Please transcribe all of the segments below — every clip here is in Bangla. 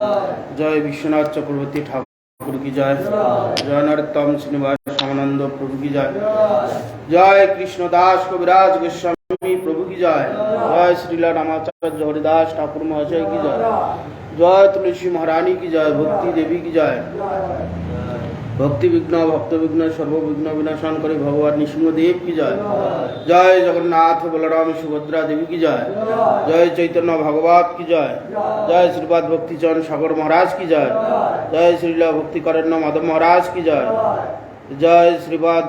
जय विश्वनाथ चक्रवर्ती ठाकुर की जय। जय नरोत्तम श्रीनिवास रामानंद प्रभु की जय। जय कृष्णदास कविराज गोस्वामी प्रभु की जय। जय श्रीला रामाचार्य हरिदास ठाकुर महाशय की जय। जय तुलसी महारानी की जय। भक्ति देवी की जय। भक्ति विघ्न भक्त विघ्न सर्व विघ्न विनाशन करे भगवान नृसिंहदेव की जय। जय जगन्नाथ बलराम सुभद्रा देवी की जय। जय चैतन्य भागवत की जय। जय श्रीपाद भक्ति चरण सागर महाराज की जय। जय श्रीला भक्ति करण्य माधव महाराज की जय। जय श्रीपाद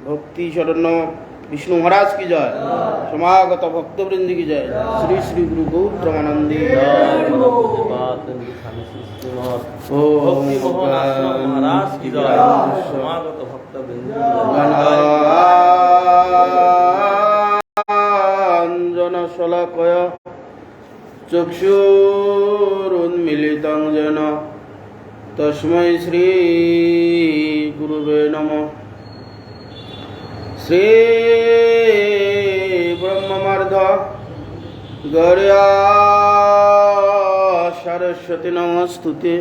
भक्ति शरण विष्णु महाराज की जय। समागत भक्त वृंद की जय। श्री श्री गुरु गौतमानंदी महाराज की जय। समागत भक्त वृंद अंजन शलाकय चक्षुरुन्मीलितं येन तस्मै श्री गुरुवे नमः। श्री ब्रह्ममर्ध गौर्या सरस्वती नमस्तुते।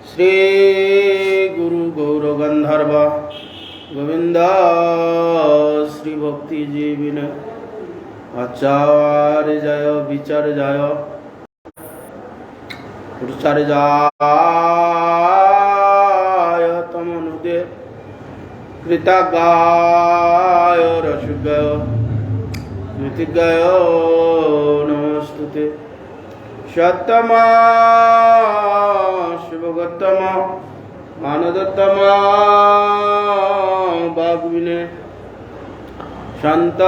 श्री गुरु गौर गंधर्व गोविंद श्री भक्ति जीविन आचार्य जय विचार जय प्रचार जय तमनुदे कृतगाय रसगाय स्मृतिगाय नमस्तुते। सत्तमा शिवगतमा मानदत्तमा बागविने शांत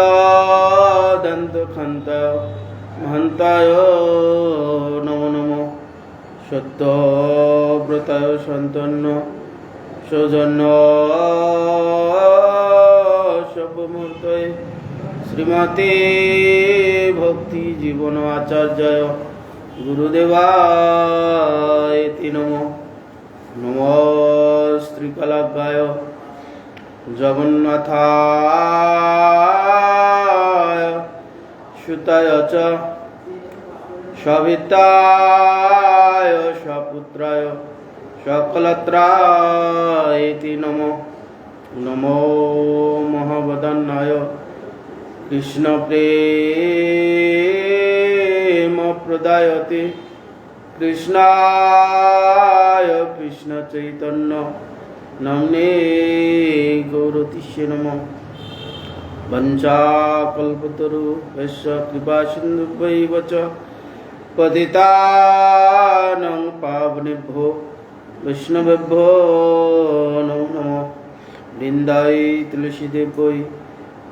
दंत खंत महंताय नमो नमो। सत्यव्रताय संतन्न सौजन्य शब्दमूर्तये श्रीमते भक्ति जीवन आचार्य गुरुदेवाय नमो। नमो श्रीकलागाय जगन्नाथाय सुताय च सविताय सपुत्राय सकलत्राय नमो। नमो महावदनाय कृष्ण प्रेम प्रदायते कृष्णाय कृष्ण चैतन्य नाम्ने गौरतिष्ये नमः। वंचाकल्पतरुभ्यश्च कृपा सिन्धुभ्यैव च पतितानां पावनेभ्यो वैष्णवेभ्यो नमो नमः। वृन्दाय तुलसीदेव्यै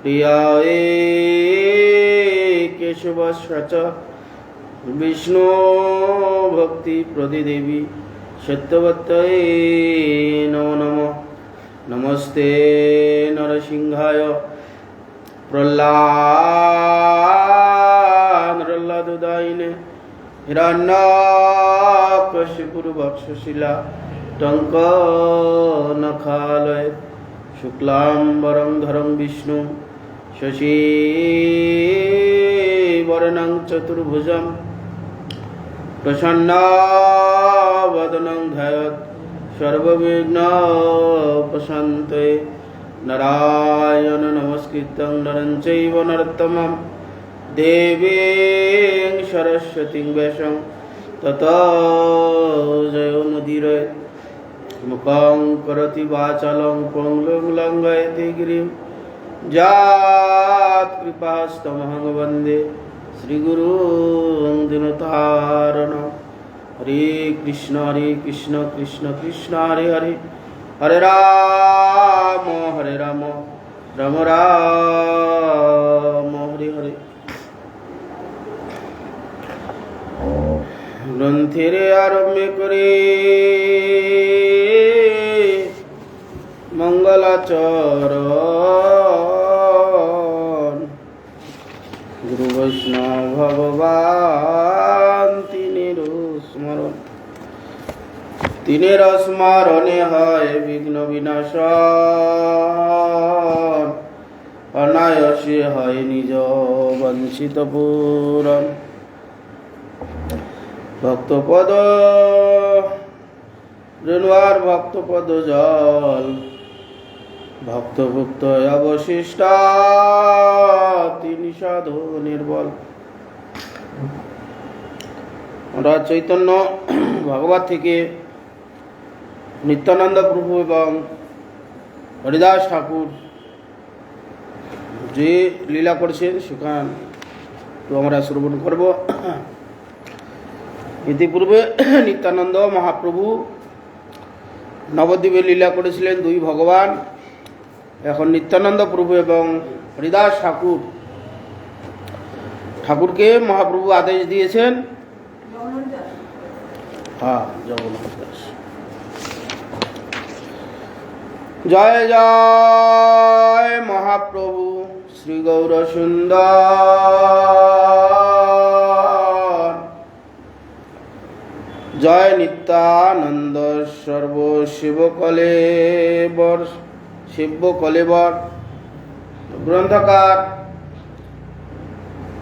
प्रियाय केशवस्य च विष्णु भक्ति प्रदिदेवी सत्यवत्यै नमो नमः। नमस्ते नरसिंहाय प्रह्लादुदायिने हिरण्यकशिपुर्वक्षशिला टङ्कनखालये शुक्लाम्बरं धरं विष्णु शशिवर्णं चतुर्भुजं प्रसन्नवदनं ध्यायेत् सर्वविघ्नोपशान्तये। नारायण नमस्कृतं नरं चैव नरोत्तमं देवीं सरस्वतीं व्यासं ततो जयमुदीरयेत्। मुखं करोति वाचालं पङ्गुं लङ्घयति गिरिं यत्कृपास्तमहं वन्दे श्रीगुरुं दीनतारिणम्। हरे कृष्ण कृष्ण कृष्ण हरे हरे हरे राम राम राम हरे हरे। ग्रंथेर आरम्भे करे मंगलाचरण गुरु वैष्णव भगवान तीनेर स्मरणे হয় বিঘ্ন বিনাশন অনায়াসে হয় নিজ বঞ্চিত পূরণ। ভক্তপদ রেণুয়ার ভক্তপদ জল ভক্তভুক্ত অবশিষ্ট তিনি সাধু নির্বল। আমরা চৈতন্য ভগবত থেকে নিত্যানন্দ প্রভু এবং হরিদাস ঠাকুর যে লীলা করছেন সেখান তো আমরা শ্রবণ করব। ইতিপূর্বে নিত্যানন্দ মহাপ্রভু নবদ্বীপে লীলা করেছিলেন দুই ভগবান। এখন নিত্যানন্দ প্রভু এবং হরিদাস ঠাকুরকে মহাপ্রভু আদেশ দিয়েছেন। হ্যাঁ, জগন্নাথ দাস। জয় জয় মহাপ্রভু শ্রী গৌর সুন্দর, জয় নিত্যানন্দ সর্ব শিব কলেবর। গ্রন্থকার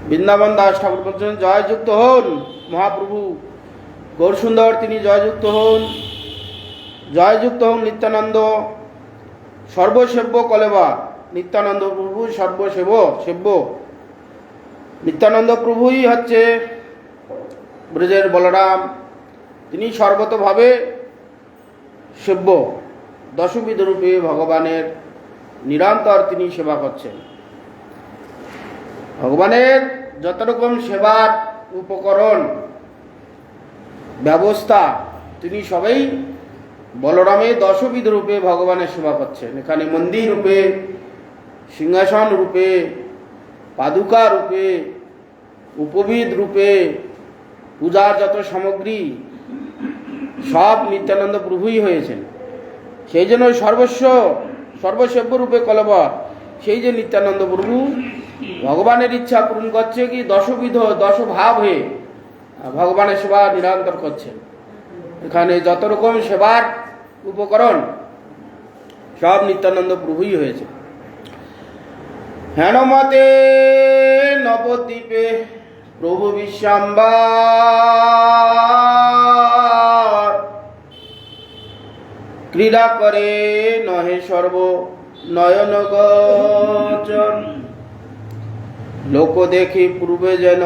বৃন্দাবন দাস ঠাকুর বলছেন, জয়যুক্ত হন মহাপ্রভু গৌর সুন্দর, তিনি জয়যুক্ত হন। জয়যুক্ত হন নিত্যানন্দ সর্বসেব্য কলেবর। নিত্যানন্দ প্রভু সেব্য। নিত্যানন্দ প্রভুই হচ্ছে ব্রজের বলরাম, তিনি সর্বতভাবে সেব্য। দশবিধ রূপে ভগবানের নিরন্তর তিনি সেবা করছেন। ভগবানের যত রকম সেবার উপকরণ ব্যবস্থা তিনি সবাই বলরামে দশবিধ রূপে ভগবানের সেবা করছেন। এখানে মন্দির রূপে, সিংহাসন রূপে, পাদুকা রূপে, উপবিদ রূপে, পূজার যত সামগ্রী সব নিত্যানন্দ প্রভুই হয়েছেন। সেই জন্য সর্বসেব্য রূপে কলেবর, সেই যে নিত্যানন্দ প্রভু ভগবানের ইচ্ছা পূরণ করছে কি দশভাব হয়ে ভগবানের সেবা নিরন্তর করছেন। এখানে যত রকম সেবার উপকরণ সব নিত্যানন্দ প্রভুই হয়েছে। হেনমতে নবদ্বীপে প্রভু বিশ্বাম্বর, ক্রীড়া করে নহে সর্ব নয়ন গোচর। লোক দেখি পূর্বে যেন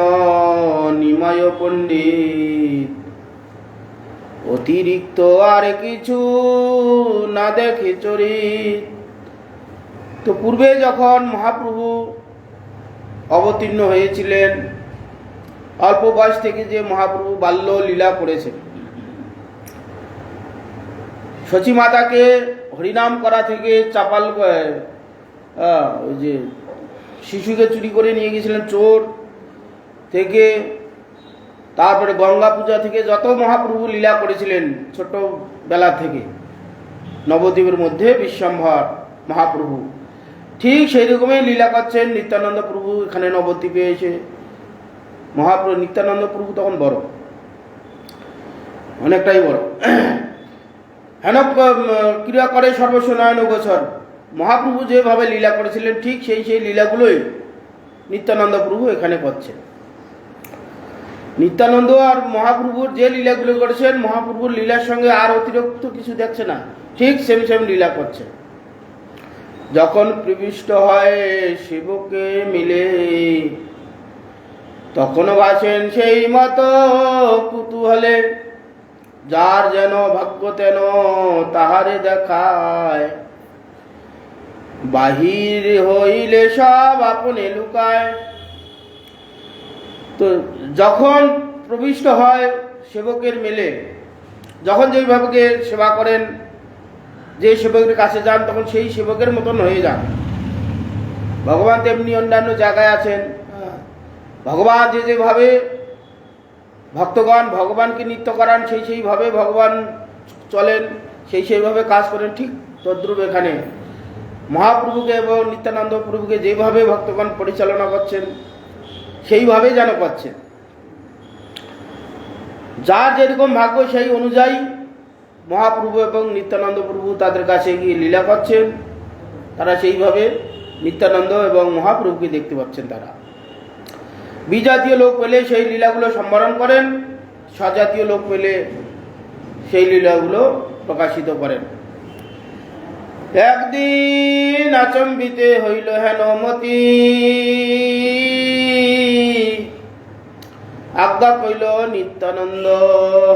নিমায় পণ্ডিত, অতিরিক্ত আর কিছু না দেখে চরিত। তো পূর্বে যখন মহাপ্রভু অবতীর্ণ হয়েছিলেন, অল্প বয়স থেকে যে মহাপ্রভু বাল্য লীলা করেছেন, শচী মাতাকে হরিনাম করা থেকে চাপাল ওই যে শিশুকে চুরি করে নিয়ে গেছিলেন চোর থেকে, তারপরে গঙ্গা পূজা থেকে যত মহাপ্রভু লীলা করেছিলেন ছোটবেলা থেকে নবদ্বীপের মধ্যে বিশ্বম্ভর মহাপ্রভু, ঠিক সেই রকমই লীলা করছেন নিত্যানন্দ প্রভু এখানে নবদ্বীপে এসে। মহাপ্রভু নিত্যানন্দ প্রভু তখন বড়, অনেকটাই বড়। হেন ক্রিয়া করে সর্বস্ব নয়ন গোচর। মহাপ্রভু যেভাবে লীলা করেছিলেন ঠিক সেই লীলাগুলোই নিত্যানন্দ প্রভু এখানে করছেন। নিত্যানন্দ আর মহাপ্রভুর যে লীলাগুলো করেছেন, মহাপ্রভুর লীলার সঙ্গে আর অতিরিক্ত কিছু দেখছে না, ঠিক সেম লীলা করছে। যখন প্রবিষ্ট হয় শিবকে মিলে, তখন বাসেন সেই মতো কুতূহলে। যার যেন ভাগ্য তেন তাহারে দেখায়, বাহির হইলে সব আপনে লুকায়। তো যখন প্রবিষ্ট হয় সেবকের মেলে, যখন যেইভাবে সেবা করেন, যে সেবকের কাছে যান তখন সেই সেবকের মতন হয়ে যান। ভগবান তেমনি অন্যান্য জায়গায় আছেন। ভগবান যেভাবে ভক্তগণ ভগবানকে নিত্য করান, সেইভাবে ভগবান চলেন, সেইভাবে কাজ করেন। ঠিক তদ্রূপ এখানে মহাপ্রভুকে এবং নিত্যানন্দ প্রভুকে যেভাবে ভক্তগণ পরিচালনা করছেন সেইভাবে যেন করছেন। যার যেরকম ভাগ্য সেই অনুযায়ী মহাপ্রভু এবং নিত্যানন্দ প্রভু তাদের কাছে গিয়ে লীলা করছেন। তারা সেইভাবে নিত্যানন্দ এবং মহাপ্রভুকে দেখতে পাচ্ছেন। তারা বিজাতীয় লোক পেলে সেই লীলাগুলো সম্বরণ করেন, স্বজাতীয় লোক পেলে সেই লীলাগুলো প্রকাশিত করেন। একদিন আচম্বিতে হইল হেন মতি, আজ্ঞা কইল নিত্যানন্দ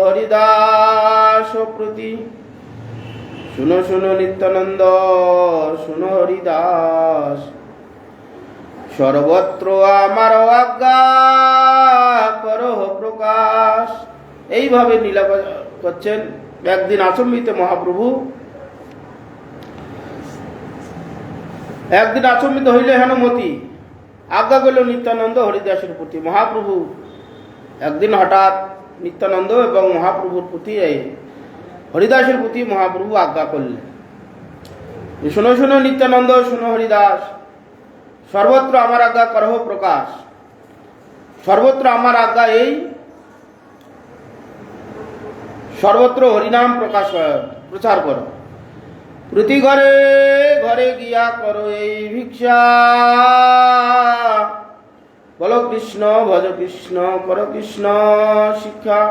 হরিদাস প্রতি। শুনো শুনো নিত্যানন্দ, শুনো হরিদাস, সর্বত্র আমার আজ্ঞা করো প্রকাশ। এইভাবে লীলা করছেন। একদিন আচম্বিতে মহাপ্রভু, একদিন আচম্বিত হইলে হেন মতি, আজ্ঞা করল নিত্যানন্দ হরিদাসের প্রতি। মহাপ্রভু একদিন হঠাৎ নিত্যানন্দ এবং মহাপ্রভুর প্রতি, হরিদাসের প্রতি মহাপ্রভু আজ্ঞা করলেন, শোনো শোনো নিত্যানন্দ, শোনো হরিদাস, সর্বত্র আমার আজ্ঞা করহ প্রকাশ। সর্বত্র আমার আজ্ঞা এই, সর্বত্র হরিনাম প্রচার করো। প্রতি ঘরে ঘরে গিয়া করো এই ভিক্ষা। বলো কৃষ্ণ ভজ কৃষ্ণ, করো কৃষ্ণ শিক্ষা।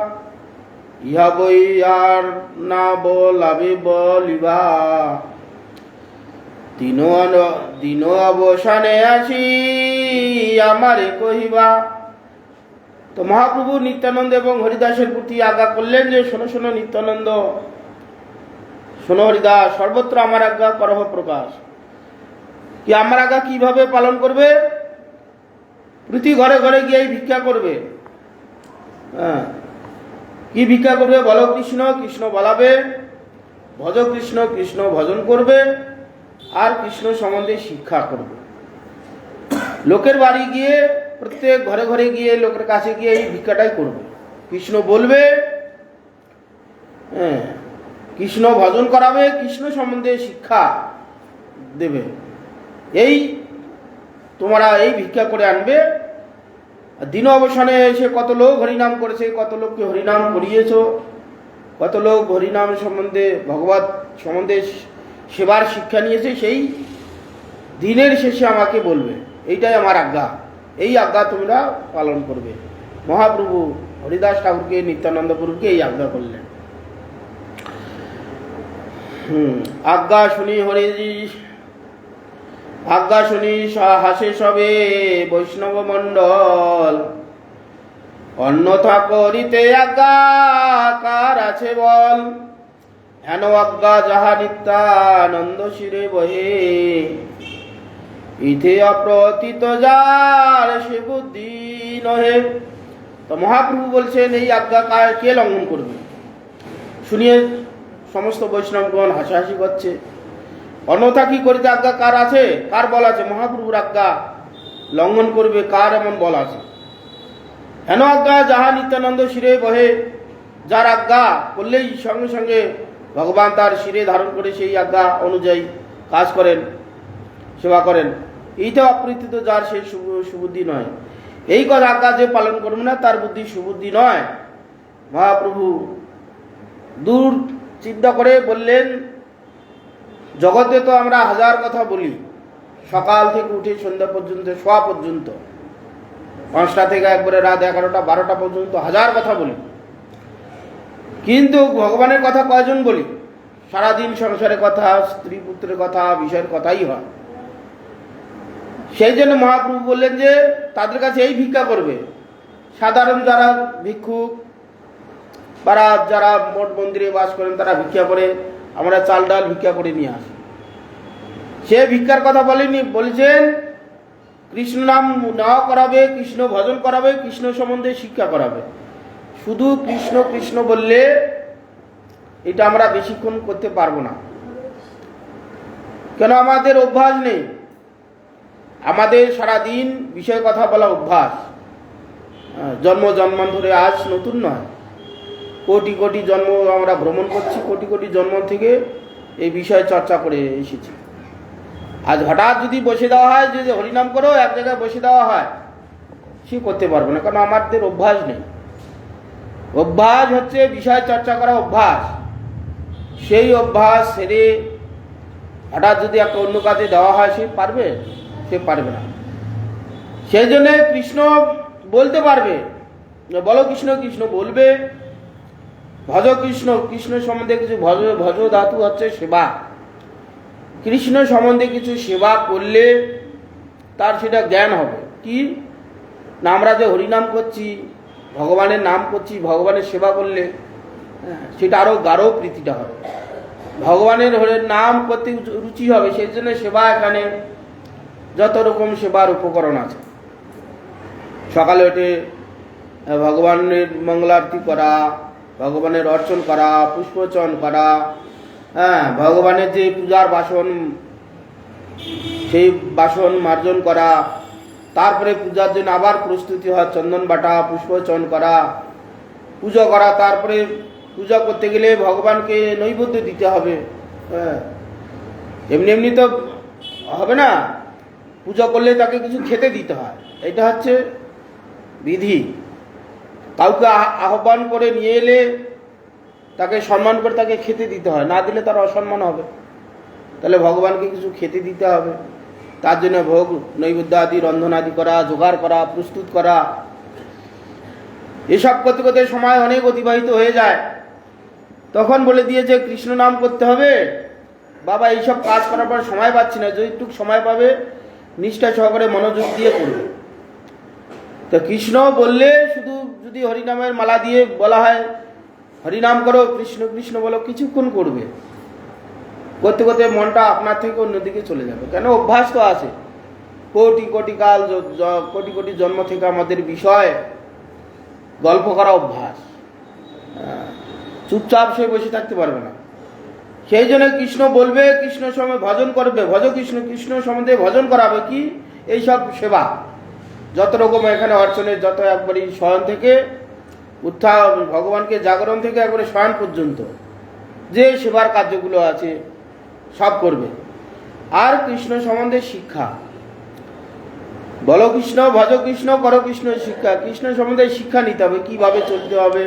ইহা বই আর না বলাবে বলিবা, দিন অবসানে আসি আমারে কহিবা। তো মহাপ্রভু নিত্যানন্দ এবং হরিদাসের প্রতি আজ্ঞা করলেন যে শোনো শোনো নিত্যানন্দ, শোনো হরিদাস, সর্বত্র আমার আজ্ঞা করহ প্রকাশ। কি আমার আজ্ঞা কিভাবে পালন করবে? প্রতি ঘরে ঘরে গিয়ে ভিক্ষা করবে। হ্যাঁ, কি ভিক্ষা করবে? বলো কৃষ্ণ, কৃষ্ণ বলাবে, ভজ কৃষ্ণ, কৃষ্ণ ভজন করবে, আর কৃষ্ণ সম্বন্ধে শিক্ষা করবে। লোকের বাড়ি গিয়ে, প্রত্যেক ঘরে ঘরে গিয়ে, লোকের কাছে গিয়ে এই ভিক্ষাটাই করবে। কৃষ্ণ বলবে, হ্যাঁ, কৃষ্ণ ভজন করাবে, কৃষ্ণ সম্বন্ধে শিক্ষা দেবে। এই তোমরা এই ভিক্ষা করে আনবে। দিন অবসানে এসে কত লোক হরিনাম করেছে, কত লোককে হরিনাম করিয়েছ, কত লোক হরিনাম সম্বন্ধে, ভগবত সম্বন্ধে সেবার শিক্ষা নিয়েছে, সেই দিনের শেষে আমাকে বলবে। এইটাই আমার আজ্ঞা, এই আজ্ঞা তোমরা পালন করবে। মহাপ্রভু হরিদাস ঠাকুরকে, নিত্যানন্দ প্রভুকে এই আজ্ঞা করলেন। আজ্ঞা শুনি আজ্ঞা শুনি হাসে সবে বৈষ্ণব মণ্ডল। অন্যথা করিতে আজ্ঞা কার আছে বল। হেন আজ্ঞা যাহা নিত্যানন্দ শিরে বহে, ইথে অপ্রতীত যার সে বুদ্ধি নহে। তো মহাপ্রভু বলছেন এই আজ্ঞা কে লঙ্ঘন করবে? শুনিয়ে সমস্ত বৈষ্ণবগণ হাসাহাসি করছে। অন্যথা কি করিতে আজ্ঞা কার আছে, কার বল আছে? মহাপ্রভুর আজ্ঞা লঙ্ঘন করবে কার এমন বল আছে? হেন আজ্ঞা যাহা নিত্যানন্দ শিরে বহে, যার আজ্ঞা করলেই সঙ্গে সঙ্গে ভগবান তার শিরে ধারণ করে সেই আজ্ঞা অনুযায়ী কাজ করেন, সেবা করেন। এইটা অপ্রীতিত যার সেই সুবুদ্ধি নয়। এই কথা আজ্ঞা যে পালন করবে না, তার বুদ্ধি সুবুদ্ধি নয়। মহাপ্রভু দূর চিন্তা করে বললেন, জগতে তো আমরা হাজার কথা বলি, সকাল থেকে উঠে সন্ধ্যা পর্যন্ত, শোয়া পর্যন্ত, 5টা থেকে একবারে রাত 11টা 12টা পর্যন্ত হাজার কথা বলি, কিন্তু ভগবানের কথা কয়জন বলি? সারাদিন সংসারের কথা, স্ত্রী পুত্রের কথা, বিষয়ের কথাই হয়। সেই জন্য মহাপ্রভু বললেন যে তাদের কাছে এই ভিক্ষা করবে। সাধারণ যারা ভিক্ষুক বা যারা মঠ মন্দিরে বাস করেন, তারা ভিক্ষা করে, আমরা চাল ডাল ভিক্ষা করে নিয়ে আসি। সে ভিক্ষার কথা বলেনি, বলেছেন কৃষ্ণ নাম নেওয়া করাবে, কৃষ্ণ ভজন করাবে, কৃষ্ণ সম্বন্ধে শিক্ষা করাবে। শুধু কৃষ্ণ কৃষ্ণ বললে এটা আমরা বেশিক্ষণ করতে পারবো না, কেন? আমাদের অভ্যাস নেই। আমাদের সারাদিন বিষয় কথা বলা অভ্যাস, জন্ম জন্মান্তরে, আজ নতুন নয়। কোটি কোটি জন্ম আমরা ভ্রমণ করছি, কোটি কোটি জন্ম থেকে এই বিষয় চর্চা করে এসেছি। আজ হঠাৎ যদি বসে দেওয়া হয় যে হরিনাম করো, এক জায়গায় বসে দেওয়া হয়, সে করতে পারবো না, কারণ আমাদের অভ্যাস নেই। অভ্যাস হচ্ছে বিষয় চর্চা করা অভ্যাস। সেই অভ্যাস সেরে হঠাৎ যদি একটা অন্য কাজে দেওয়া হয়, সে পারবে? সে পারবে না। সেই জন্য কৃষ্ণ বলতে পারবে, বলো কৃষ্ণ কৃষ্ণ বলবে, ভজ কৃষ্ণ, কৃষ্ণ সম্বন্ধে কিছু ভজ ভজ ধাতু হচ্ছে সেবা। কৃষ্ণ সম্বন্ধে কিছু সেবা করলে তার সেটা জ্ঞান হবে। কি না, আমরা যে হরিনাম করছি, ভগবানের নাম করছি, ভগবানের সেবা করলে সেটা আরও গাঢ় প্রীতিটা হবে, ভগবানের নাম করতে রুচি হবে। সেই জন্য সেবা, এখানে যত রকম সেবার উপকরণ আছে। সকালে উঠে ভগবানের মঙ্গলারতি করা, ভগবানের অর্চন করা, পুষ্পচন করা, ভগবানের যে পূজার বাসন সেই বাসন মার্জন করা, তারপরে পূজার জন্য আবার প্রস্তুতি হয়, চন্দন বাটা, পুষ্পচন করা, পুজো করা। তারপরে পূজা করতে গেলে ভগবানকে নৈবেদ্য দিতে হবে। এমনি এমনি তো হবে না, পূজা করলে তাকে কিছু খেতে দিতে হয়। এটা হচ্ছে বিধি। কাউকে আহ্বান করে নিয়ে এলে তাকে সম্মান করে তাকে খেতে দিতে হয়, না দিলে তার অসম্মান হবে। তাহলে ভগবানকে কিছু খেতে দিতে হবে, তার জন্য ভোগ নৈবেদ্য আদি রন্ধন আদি করা, জোগাড় করা, প্রস্তুত করা। এসব করতে করতে সময় অনেক অতিবাহিত হয়ে যায়। তখন বলে দিয়েছে কৃষ্ণ নাম করতে হবে। বাবা এইসব কাজ করার পর সময় পাচ্ছি না, যেটুকু সময় পাবে নিষ্ঠা সহকারে মনোযোগ দিয়ে করবে। তো কৃষ্ণ বললে শুধু যদি হরিনামের মালা দিয়ে বলা হয় হরিনাম করো, কৃষ্ণ কৃষ্ণ বলো, কিছুক্ষণ করবে, করতে করতে মনটা আপনার থেকে অন্যদিকে চলে যাবে। কেন, অভ্যাস তো আছে, কোটি কোটি কাল, কোটি কোটি জন্ম থেকে আমাদের বিষয় গল্প করা অভ্যাস। চুপচাপ সে বসে থাকতে পারবে না। সেই জন্য কৃষ্ণ বলবে, কৃষ্ণ সময় ভজন করবে, ভজ কৃষ্ণ, কৃষ্ণ সম্বন্ধে ভজন করাবে। কি এইসব সেবা, যত রকম এখানে অর্চনের যত, একবারই শয়ন থেকে উত্থান, ভগবানকে জাগরণ থেকে একবারে শয়ন পর্যন্ত যে সেবার কার্যগুলো আছে সব করবে। আর কৃষ্ণ সম্বন্ধে শিক্ষা, বলো কৃষ্ণ, ভজ কৃষ্ণ, করো কৃষ্ণ শিক্ষা। কৃষ্ণ সম্বন্ধে শিক্ষা নিতে হবে, কিভাবে চলতে হবে,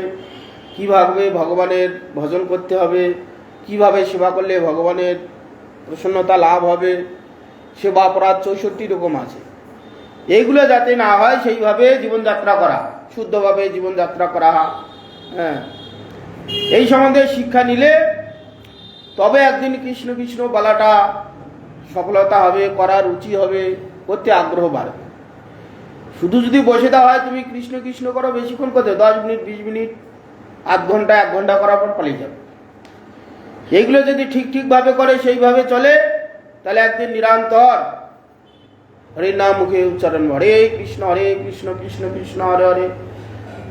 কিভাবে ভগবানের ভজন করতে হবে, কিভাবে সেবা করলে ভগবানের প্রসন্নতা লাভ হবে। সেবা অপরাধ 64 রকম আছে। এইগুলো যাতে না হয় সেইভাবে জীবনযাত্রা করা, শুদ্ধভাবে জীবনযাত্রা করা। এই সম্বন্ধে শিক্ষা নিলে তবে একদিন কৃষ্ণ কৃষ্ণ বলাটা সফলতা হবে, করার রুচি হবে, করতে আগ্রহ বাড়বে। শুধু যদি বসে দেওয়া হয় তুমি কৃষ্ণ কৃষ্ণ করো, বেশিক্ষণ করতে 10 মিনিট 20 মিনিট, আধ ঘন্টা 1 ঘন্টা করার পর পালিয়ে যাবে। এইগুলো যদি ঠিক ঠিকভাবে করে, সেইভাবে চলে, তাহলে একদিন নিরন্তর হরির নাম মুখে উচ্চারণ, হরে কৃষ্ণ কৃষ্ণ কৃষ্ণ হরে হরে,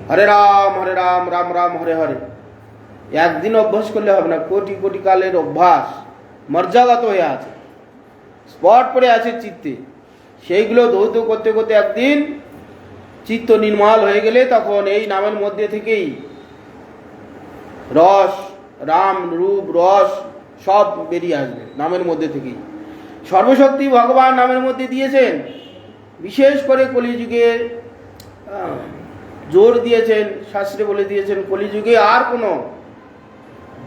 হরে রাম রাম রাম হরে হরে। একদিন অভ্যাস করলে হবে না, কোটি কোটি কালের অভ্যাস মর্যাদাত হয়ে আছে, স্পট পড়ে আছে চিত্তে। সেইগুলো ধৌত করতে করতে একদিন চিত্ত নির্মল হয়ে গেলে তখন এই নামের মধ্যে থেকেই রস, রাম রূপ রস সব বেরিয়ে আসবে নামের মধ্যে থেকেই। সর্বশক্তি ভগবান নামের মধ্যে দিয়েছেন, বিশেষ করে কলিযুগে জোর দিয়েছেন, শাস্ত্রে বলে দিয়েছেন কলিযুগে আর কোনো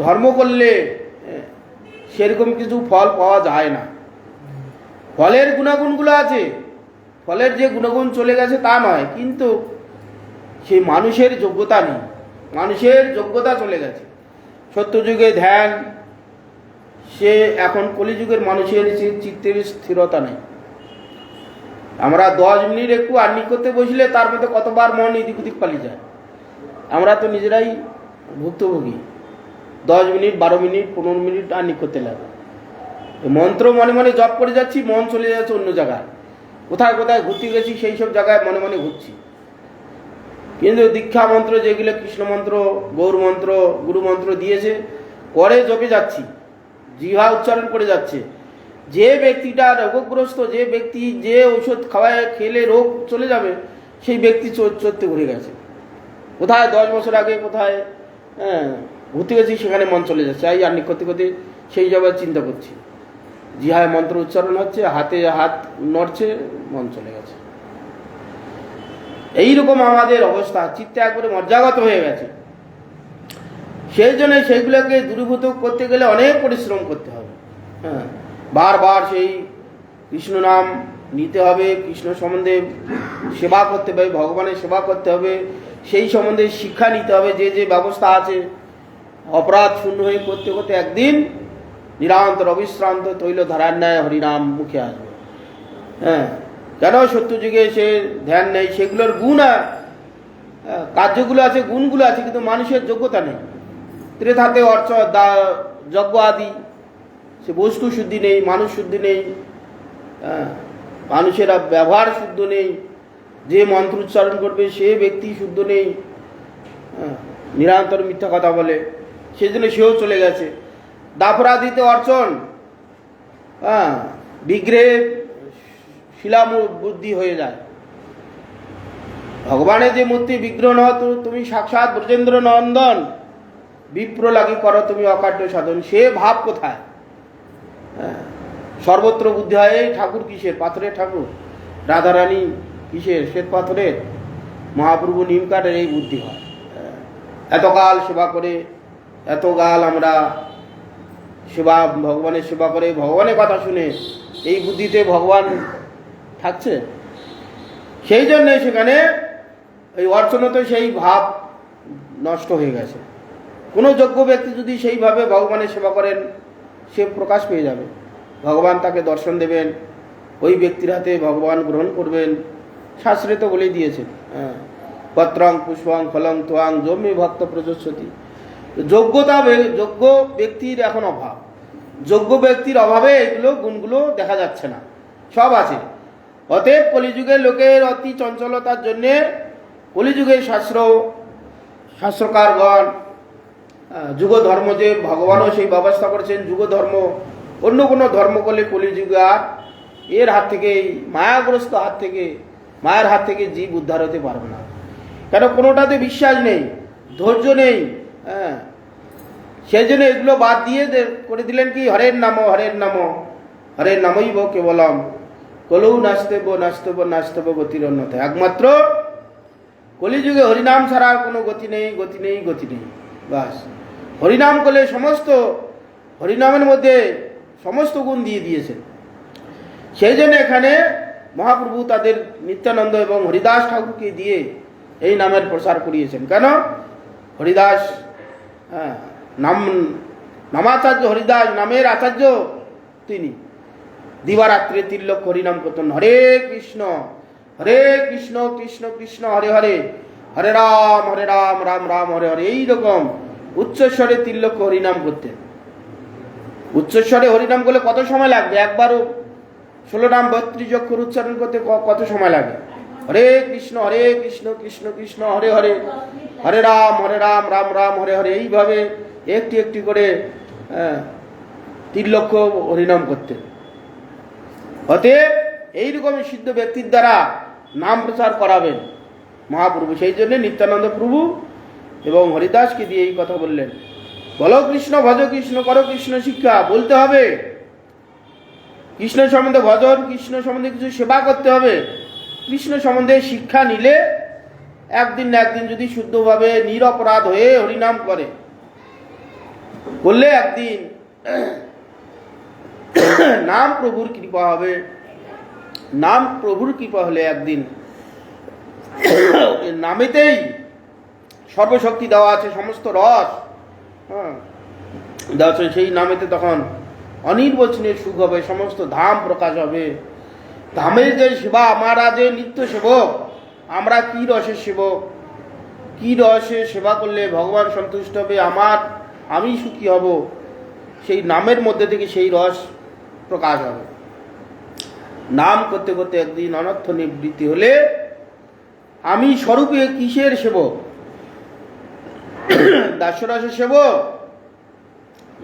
ধর্ম করলে সেরকম কিছু ফল পাওয়া যায় না। ফলের গুণাগুণগুলো আছে, ফলের যে গুণগুণ চলে গেছে তা নয়, কিন্তু সেই মানুষের যোগ্যতা নেই, মানুষের যোগ্যতা চলে গেছে। সত্যযুগে ধ্যান, সে এখন কলিযুগের মানুষের চিত্তের স্থিরতা নেই। আমরা 10 মিনিট একটু আর্নি করতে বসলে তার মধ্যে কতবার মন এদিক ওদিক পালিয়ে যায়। আমরা তো নিজেরাই ভুক্তভোগী। 10 মিনিট 12 মিনিট 15 মিনিট আর্নি করতে লাগে, মন্ত্র মনে মনে জপ করে যাচ্ছি, মন চলে যাচ্ছে অন্য জায়গায়, কোথায় কোথায় ঘুরতে গেছি সেই সব জায়গায় মনে মনে ঘুরছি। কিন্তু দীক্ষা মন্ত্র যেগুলো কৃষ্ণ মন্ত্র, গৌর মন্ত্র, গুরু মন্ত্র দিয়েছে, করে জপে যাচ্ছি, জিহ্বা উচ্চারণ করে যাচ্ছে। যে ব্যক্তিটা রোগগ্রস্ত, যে ব্যক্তি যে ঔষধ খাওয়ায় খেলে রোগ চলে যাবে, সেই ব্যক্তি চড়তে ঘুরে গেছে। কোথায় 10 বছর আগে কোথায় ঘুরতে গেছি, সেখানে মন চলে যাচ্ছে। এই আর করতে করতে সেই জায়গায় চিন্তা করছি, জিহায় মন্ত্র উচ্চারণ হচ্ছে, হাতে হাত নড়ছে, মন চলে গেছে। এইরকম আমাদের অবস্থা, চিত্তে একবারে মর্যাগত হয়ে গেছে। সেই জন্য সেইগুলোকে দূরীভূত করতে গেলে অনেক পরিশ্রম করতে হবে। বারবার সেই কৃষ্ণ নাম নিতে হবে, কৃষ্ণ সম্বন্ধে সেবা করতে হবে, ভগবানের সেবা করতে হবে, সেই সম্বন্ধে শিক্ষা নিতে হবে। যে যে ব্যবস্থা আছে অপরাধ শূন্য হয়ে করতে করতে একদিন নিরন্তর অবিশ্রান্ত তৈল ধারার ন্যায় হরিনাম মুখে আসবে। হ্যাঁ, কেন সত্য যুগে সে ধ্যান নেই, সেগুলোর গুণ আর কার্যগুলো আছে, গুণগুলো আছে, কিন্তু মানুষের যোগ্যতা নেই। ত্রেতাতে অর্চ যজ্ঞ আদি, সে বস্তু শুদ্ধি নেই, মানুষ শুদ্ধি নেই, মানুষের ব্যবহার শুদ্ধ নেই, যে মন্ত্র উচ্চারণ করবে সে ব্যক্তি শুদ্ধ নেই, নিরন্তর মিথ্যা কথা বলে, সেজন্য সেও চলে গেছে। দাপরাদিতে অর্চন, বিগ্রহে শিলাম বুদ্ধি হয়ে যায়। ভগবানের যে মূর্তি বিগ্রহ নহ, তুমি সাক্ষাৎ ব্রজেন্দ্র নন্দন, বিপ্র লাগি করো তুমি অকাট্য সাধন, সে ভাব কোথায়? সর্বত্র বুদ্ধি হয়। এই ঠাকুর কিসের? পাথরের ঠাকুর। রাধারানী কিসের? শ্বেত পাথরের। মহাপ্রভু নিম কাঠের। এই বুদ্ধি হয়। এতকাল সেবা করে, এতকাল আমরা সেবা, ভগবানের সেবা করে, ভগবানের কথা শুনে এই বুদ্ধিতে ভগবান থাকছে? সেই জন্যে সেখানে এই অর্চনাতে সেই ভাব নষ্ট হয়ে গেছে। কোনো যোগ্য ব্যক্তি যদি সেইভাবে ভগবানের সেবা করেন, সে প্রকাশ পেয়ে যাবে, ভগবান তাকে দর্শন দেবেন, ওই ব্যক্তির হাতে ভগবান গ্রহণ করবেন। শাস্ত্রে তো বলেই দিয়েছেন, পত্রং পুষ্পং ফলং তোয়াং যমে ভক্ত প্রযোজ্যতি। যোগ্য ব্যক্তির এখন অভাব। যোগ্য ব্যক্তির অভাবে এগুলো গুণগুলো দেখা যাচ্ছে না, সব আছে। অতএব কলিযুগে লোকের অতি চঞ্চলতার জন্যে কলিযুগে শাস্ত্রকারগণ যুগ ধর্ম, যে ভগবানও সেই ব্যবস্থা করেছেন যুগ ধর্ম, অন্য কোনো ধর্ম করলে কলিযুগে আর এর হাত থেকে, এই মায়াগ্রস্ত হাত থেকে, মায়ের হাত থেকে জীব উদ্ধার হতে পারবে না। কেন? কোনোটাতে বিশ্বাস নেই, ধৈর্য নেই। সেই জন্য এগুলো বাদ দিয়ে করে দিলেন কি, হরের নাম হরের নাম হরের নামই বো কেবলম কলৌ নাস্তব গতির অন্যথায়। একমাত্র কলিযুগে হরিনাম ছাড়া আর কোনো গতি নেই, গতি নেই, গতি নেই। বাস হরিনাম করলে সমস্ত, হরিনামের মধ্যে সমস্ত গুণ দিয়ে দিয়েছেন। সেই জন্য এখানে মহাপ্রভু তাদের নিত্যানন্দ এবং হরিদাস ঠাকুরকে দিয়ে এই নামের প্রসার করিয়েছেন। কেন? হরিদাস নামাচার্য, হরিদাস নামের আচার্য তিনি। দিবারাত্রে তির্লক হরিনাম করতেন, হরে কৃষ্ণ কৃষ্ণ কৃষ্ণ হরে হরে, হরে রাম রাম রাম হরে হরে। এইরকম উচ্চস্বরে তির্লক হরিনাম করতেন। উচ্চস্বরে হরিনাম করলে কত সময় লাগবে? একবারও 16 নাম 32 অক্ষর উচ্চারণ করতে কত সময় লাগে? হরে কৃষ্ণ কৃষ্ণ কৃষ্ণ হরে হরে, হরে রাম রাম রাম হরে হরে। এইভাবে একটি একটি করে 3 লক্ষ হরিনাম করতেন। অতএব এইরকমই সিদ্ধ ব্যক্তির দ্বারা নাম প্রচার করাবেন মহাপ্রভু। সেই জন্য নিত্যানন্দ প্রভু এবং হরিদাসকে দিয়ে এই কথা বললেন, বলো কৃষ্ণ, ভজ কৃষ্ণ, করো কৃষ্ণ শিক্ষা। বলতে হবে কৃষ্ণ সম্বন্ধে ভজন, কৃষ্ণ সম্বন্ধে কিছু সেবা করতে হবে। কৃষ্ণ সম্বন্ধে শিক্ষা নিলে একদিন না একদিন যদি শুদ্ধভাবে নিরপরাধ হয়ে হরিনাম করলে একদিন নাম প্রভুর কৃপা হবে। নাম প্রভুর কৃপা হলে একদিন নামেতেই সর্বশক্তি দেওয়া আছে, সমস্ত রস দেওয়া আছে, সেই নামেতে তখন অনির্বচনীয় সুখ হবে, সমস্ত ধাম প্রকাশ হবে। ধামের যে সেবা, আমরা যে নিত্য সেবক, আমরা কি রসের সেবক, কি রসে সেবা করলে ভগবান সন্তুষ্ট হবে, আমি সুখী হব, সেই নামের মধ্যে থেকে সেই রস প্রকাশ হবে। নাম করতে করতে একদিন অনর্থ নিবৃত্তি হলে আমি স্বরূপে কিসের সেবক? দাস্যরসের সেবক,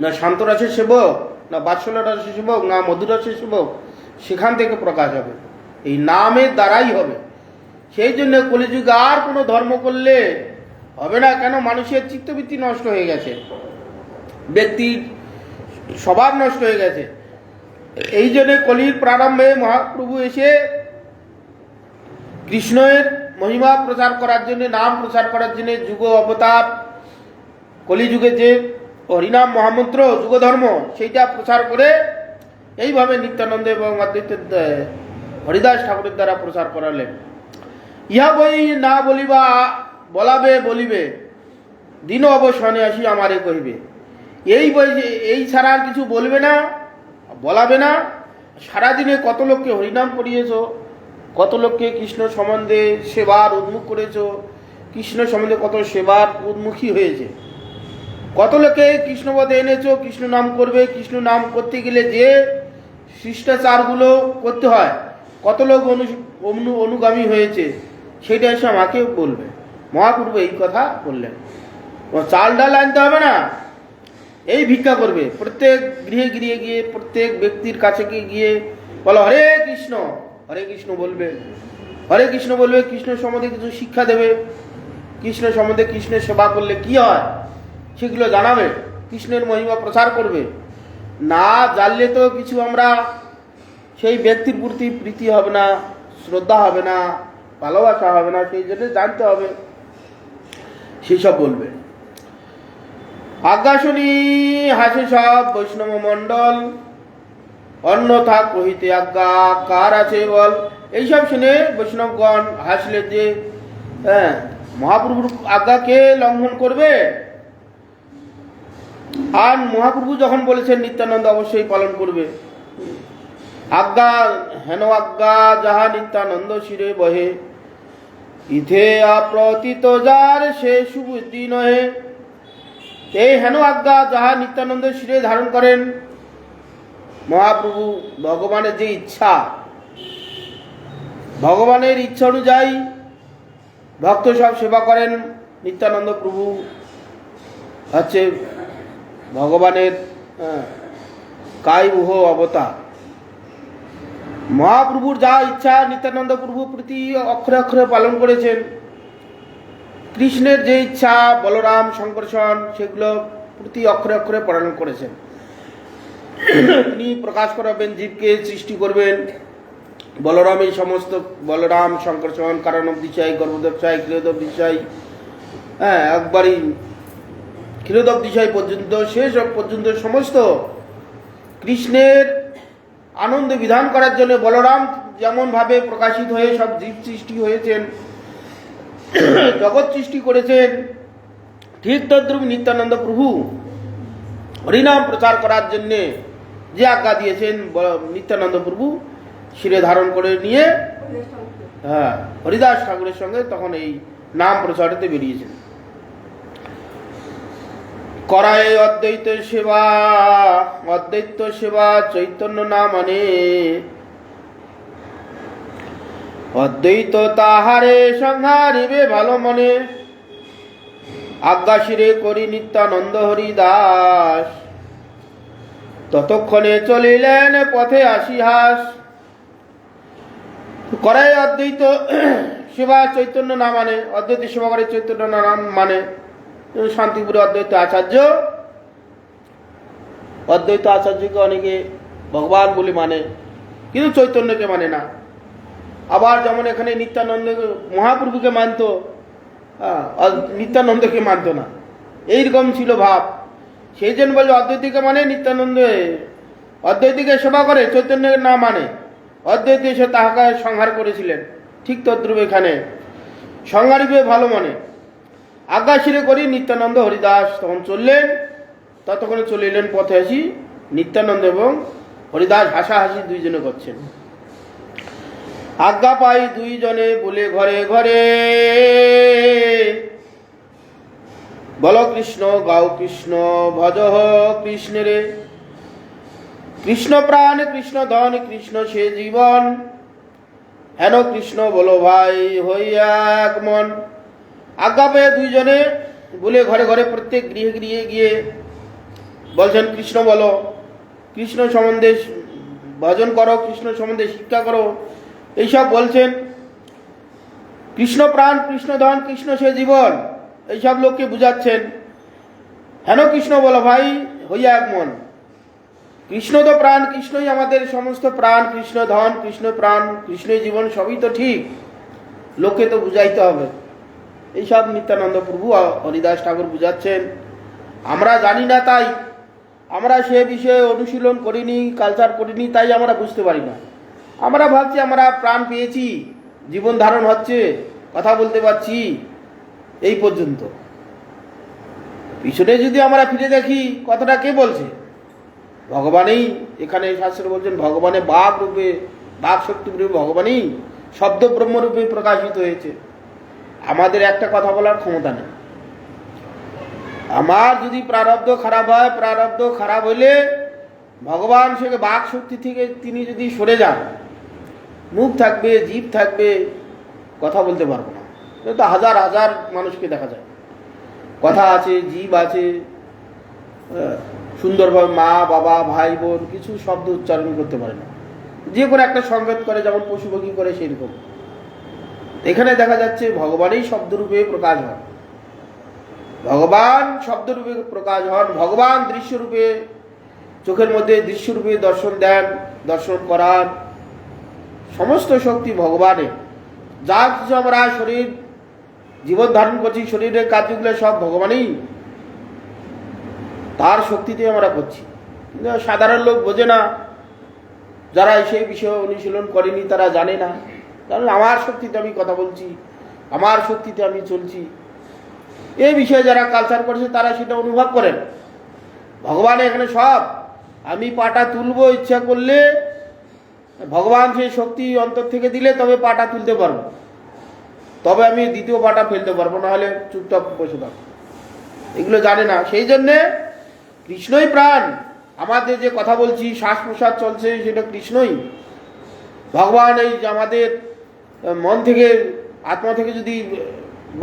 না শান্তরসের সেবক, না বাৎসল্য রসের সেবক, না মধুরসের সেবক, সেখান থেকে প্রকাশ হবে, এই নামের দ্বারাই হবে। সেই জন্য কলিযুগে আর কোনো ধর্ম করলে হবে না। কেন? মানুষের চিত্তবৃত্তি নষ্ট হয়ে গেছে, ব্যক্তির স্বভাব নষ্ট হয়ে গেছে। এই জন্য কলির প্রারম্ভে মহাপ্রভু এসে কৃষ্ণের মহিমা প্রচার করার জন্য, নাম প্রচার করার জন্য যুগ অবতার, কলিযুগে যে হরিনাম মহামন্ত্র যুগ ধর্ম, সেইটা প্রচার করে এইভাবে নিত্যানন্দ এবং অদ্বৈত হরিদাস ঠাকুরের দ্বারা প্রচার করালেন। ইহা বই না বলিবা বলাবে বলিবে দিন অবসানে আসি আমারে কহিবে। এই ছাড়া আর কিছু বলবে না, বলাবে না। সারাদিনে কত লোককে হরিনাম করিয়েছ, কত লোককে কৃষ্ণ সম্বন্ধে সেবার উন্মুখ করেছ, কৃষ্ণ সম্বন্ধে কত সেবার উন্মুখী হয়েছে, কত লোকে কৃষ্ণপদে এনেছো, কৃষ্ণ নাম করবে। কৃষ্ণ নাম করতে গেলে যে শিষ্টাচারগুলো করতে হয়, কত লোক অনুগামী হয়েছে, সেটা এসে আমাকে বলবে। মহাপ্রভু এই কথা বললেন। চাল ডাল আনতে হবে না, এই ভিক্ষা করবে। প্রত্যেক গৃহে গৃহে গিয়ে, প্রত্যেক ব্যক্তির কাছে গিয়ে বলো হরে কৃষ্ণ, হরে কৃষ্ণ বলবে, হরে কৃষ্ণ বলবে। কৃষ্ণ সম্বন্ধে কিছু শিক্ষা দেবে, কৃষ্ণ সম্বন্ধে কৃষ্ণের সেবা করলে কি হয় সেগুলো জানাবে, কৃষ্ণের মহিমা প্রচার করবে। না জানলে তো কিছু আমরা সেই ব্যক্তির প্রতি প্রীতি হবে না, শ্রদ্ধা হবে না, ভালোবাসা হবে না। সেই জন্য জানতে হবে, সেসব বলবে। আজ্ঞা শুনি হাসে সব বৈষ্ণব মণ্ডল, অন্যথা কহিতে আজ্ঞা কার আছে বল। এইসব শুনে বৈষ্ণবগণ হাসলে যে মহাপ্রভুর আজ্ঞাকে লঙ্ঘন করবে। আর মহাপ্রভু যখন বলেছেন নিত্যানন্দ অবশ্যই পালন করবে। আজ্ঞা হেন আজ্ঞা যাহা নিত্যানন্দ শিরে বহে, ইথে অপ্রতীত যার সে সুবুদ্ধি নহে। এই হেন আজ্ঞা যাহা নিত্যানন্দ শিরে ধারণ করেন, মহাপ্রভু ভগবানের যে ইচ্ছা, ভগবানের ইচ্ছা অনুযায়ী ভক্ত সব সেবা করেন। নিত্যানন্দ প্রভু হচ্ছে ভগবানের কায়ুহ অবতার। মহাপ্রভুর যা ইচ্ছা নিত্যানন্দ প্রভু প্রতি অক্ষরে অক্ষরে পালন করেছেন। কৃষ্ণের যে ইচ্ছা বলরাম সংকর্ষণ, সেগুলো প্রতি অক্ষরে অক্ষরে পালন করেছেন। তিনি প্রকাশ করাবেন, জীবকে সৃষ্টি করবেন। বলরাম এই সমস্ত বলরাম সংকর্ষণ, কারণব দিশাই, গর্ভদবসাই, ক্ষীরোদব দিশাই, একবারই ক্ষীরোদব দিশাই পর্যন্ত, শেষ পর্যন্ত সমস্ত কৃষ্ণের আনন্দ বিধান করার জন্য বলরাম যেমন ভাবে প্রকাশিত হয়ে সব জীব সৃষ্টি হয়েছেন, জগৎ সৃষ্টি করেছেন, ঠিক তদ্রূপ নিত্যানন্দ প্রভু হরিনাম প্রচার করার জন্যে যে আজ্ঞা দিয়েছেন, নিত্যানন্দ প্রভু শিরে ধারণ করে নিয়ে হরিদাস ঠাকুরের সঙ্গে তখন এই নাম প্রচারেতে বেরিয়েছেন। করায় অদ্বৈত সেবা, অদ্বৈত সেবা চৈতন্য না মানে, অদ্বৈত তাহারে সংহারিবে ভালো মনে। আজ্ঞা শিরে করি নিত্যানন্দ হরিদাস, ততক্ষণে চলিলেন পথে আসিহাস। করায় অদ্বৈত সেবা চৈতন্য না মানে, অদ্বৈত সেবা করে চৈতন্য নাম মানে। শান্তিপুরে অদ্বৈত আচার্য, অদ্বৈত আচার্যকে অনেকে ভগবান বলে মানে, কিন্তু চৈতন্যকে মানে না। আবার যেমন এখানে নিত্যানন্দ মহাপ্রভুকে মানত, নিত্যানন্দকে মানত না, এইরকম ছিল ভাব। সেই জন্য বলছে অদ্বৈতকে মানে নিত্যানন্দ, অদ্বৈতকে সেবা করে চৈতন্যের না মানে। অদ্বৈত এসে তাহাকে সংহার করেছিলেন, ঠিক তদ্রূপ এখানে সংহারিবে ভালো মনে। আজ্ঞা শিরে করি নিত্যানন্দ হরিদাস, তখন চললেন, ততক্ষণে চলিলেন পথে আসি। নিত্যানন্দ এবং হরিদাস হাসাহাসি দুইজনে করছেন। আজ্ঞা পাই দুইজনে বলে ঘরে ঘরে, বল কৃষ্ণ গাও কৃষ্ণ ভজ কৃষ্ণেরে। কৃষ্ণ প্রাণ কৃষ্ণ ধন কৃষ্ণ সে জীবন, হেন কৃষ্ণ বলো ভাই হইয়া এক মন। আজ্ঞা পেয়ে দুইজনে বলে ঘরে ঘরে, প্রত্যেক গৃহে গৃহে গিয়ে বলছেন কৃষ্ণ বলো, কৃষ্ণ সম্বন্ধে ভজন করো, কৃষ্ণ সম্বন্ধে শিক্ষা করো, এইসব বলছেন। কৃষ্ণ প্রাণ কৃষ্ণ ধন কৃষ্ণ সে জীবন, এইসব লোককে বুঝাচ্ছেন। হেন কৃষ্ণ বলো ভাই হইয়া এক মন। কৃষ্ণ তো প্রাণ, কৃষ্ণই আমাদের সমস্ত প্রাণ, কৃষ্ণ ধন কৃষ্ণ প্রাণ কৃষ্ণই জীবন, সবই তো ঠিক, লোককে তো বুঝাইতে হবে। এইসব নিত্যানন্দ প্রভু হরিদাস ঠাকুর বুঝাচ্ছেন। আমরা জানি না, তাই আমরা সে বিষয়ে অনুশীলন করিনি, কালচার করিনি, তাই আমরা বুঝতে পারি না। আমরা ভাবছি আমরা প্রাণ পেয়েছি, জীবন ধারণ হচ্ছে, কথা বলতে পারছি, এই পর্যন্ত। পিছনে যদি আমরা ফিরে দেখি কথাটা কে বলছে, ভগবানই। এখানে শাস্ত্র বলছেন ভগবানে বাঘ রূপে, বাঘ শক্তি রূপে ভগবানই শব্দ ব্রহ্মরূপে প্রকাশিত হয়েছে। আমাদের একটা কথা বলার ক্ষমতা নেই। আমার যদি প্রারব্ধ খারাপ হয়, প্রারব্ধ খারাপ হইলে ভগবান সেকে বাঘ শক্তি থেকে তিনি যদি সরে যান, মুখ থাকবে, জীব থাকবে, কথা বলতে পারবো না। তো হাজার হাজার মানুষকে দেখা যায়, কথা আছে, জীব আছে, সুন্দরভাবে মা বাবা ভাই বোন কিছু শব্দ উচ্চারণ করতে পারে না, যে কোনো একটা সংকেত করে, যেমন পশু পাখি করে সেরকম। এখানে দেখা যাচ্ছে ভগবানই শব্দরূপে প্রকাশ হন, ভগবান শব্দরূপে প্রকাশ হন, ভগবান দৃশ্যরূপে, চোখের মধ্যে দৃশ্যরূপে দর্শন দেন, দর্শন করার সমস্ত শক্তি ভগবানের। যা কিছু আমরা শরীর জীবন ধারণ করছি, শরীরের কার্যগুলো সব ভগবানই, তার শক্তিতে আমরা করছি। কিন্তু সাধারণ লোক বোঝে না, যারা সেই বিষয়ে অনুশীলন করেনি তারা জানে না। কারণ আমার শক্তিতে আমি কথা বলছি, আমার শক্তিতে আমি চলছি, এই বিষয়ে যারা কালচার করেছে তারা সেটা অনুভব করেন। ভগবান এখানে সব, আমি পাটা তুলবো ইচ্ছা করলে ভগবান সেই শক্তি অন্তর থেকে দিলে তবে পাটা তুলতে পারবো, তবে আমি দ্বিতীয় পাটা ফেলতে পারবো, না হলে চুপচাপ বসে থাকবো। এগুলো জানে না। সেই জন্যে কৃষ্ণই প্রাণ। আমাদের যে কথা বলছি, শ্বাস প্রশ্বাস চলছে, সেটা কৃষ্ণই। ভগবান এই যে আমাদের মন থেকে, আত্মা থেকে যদি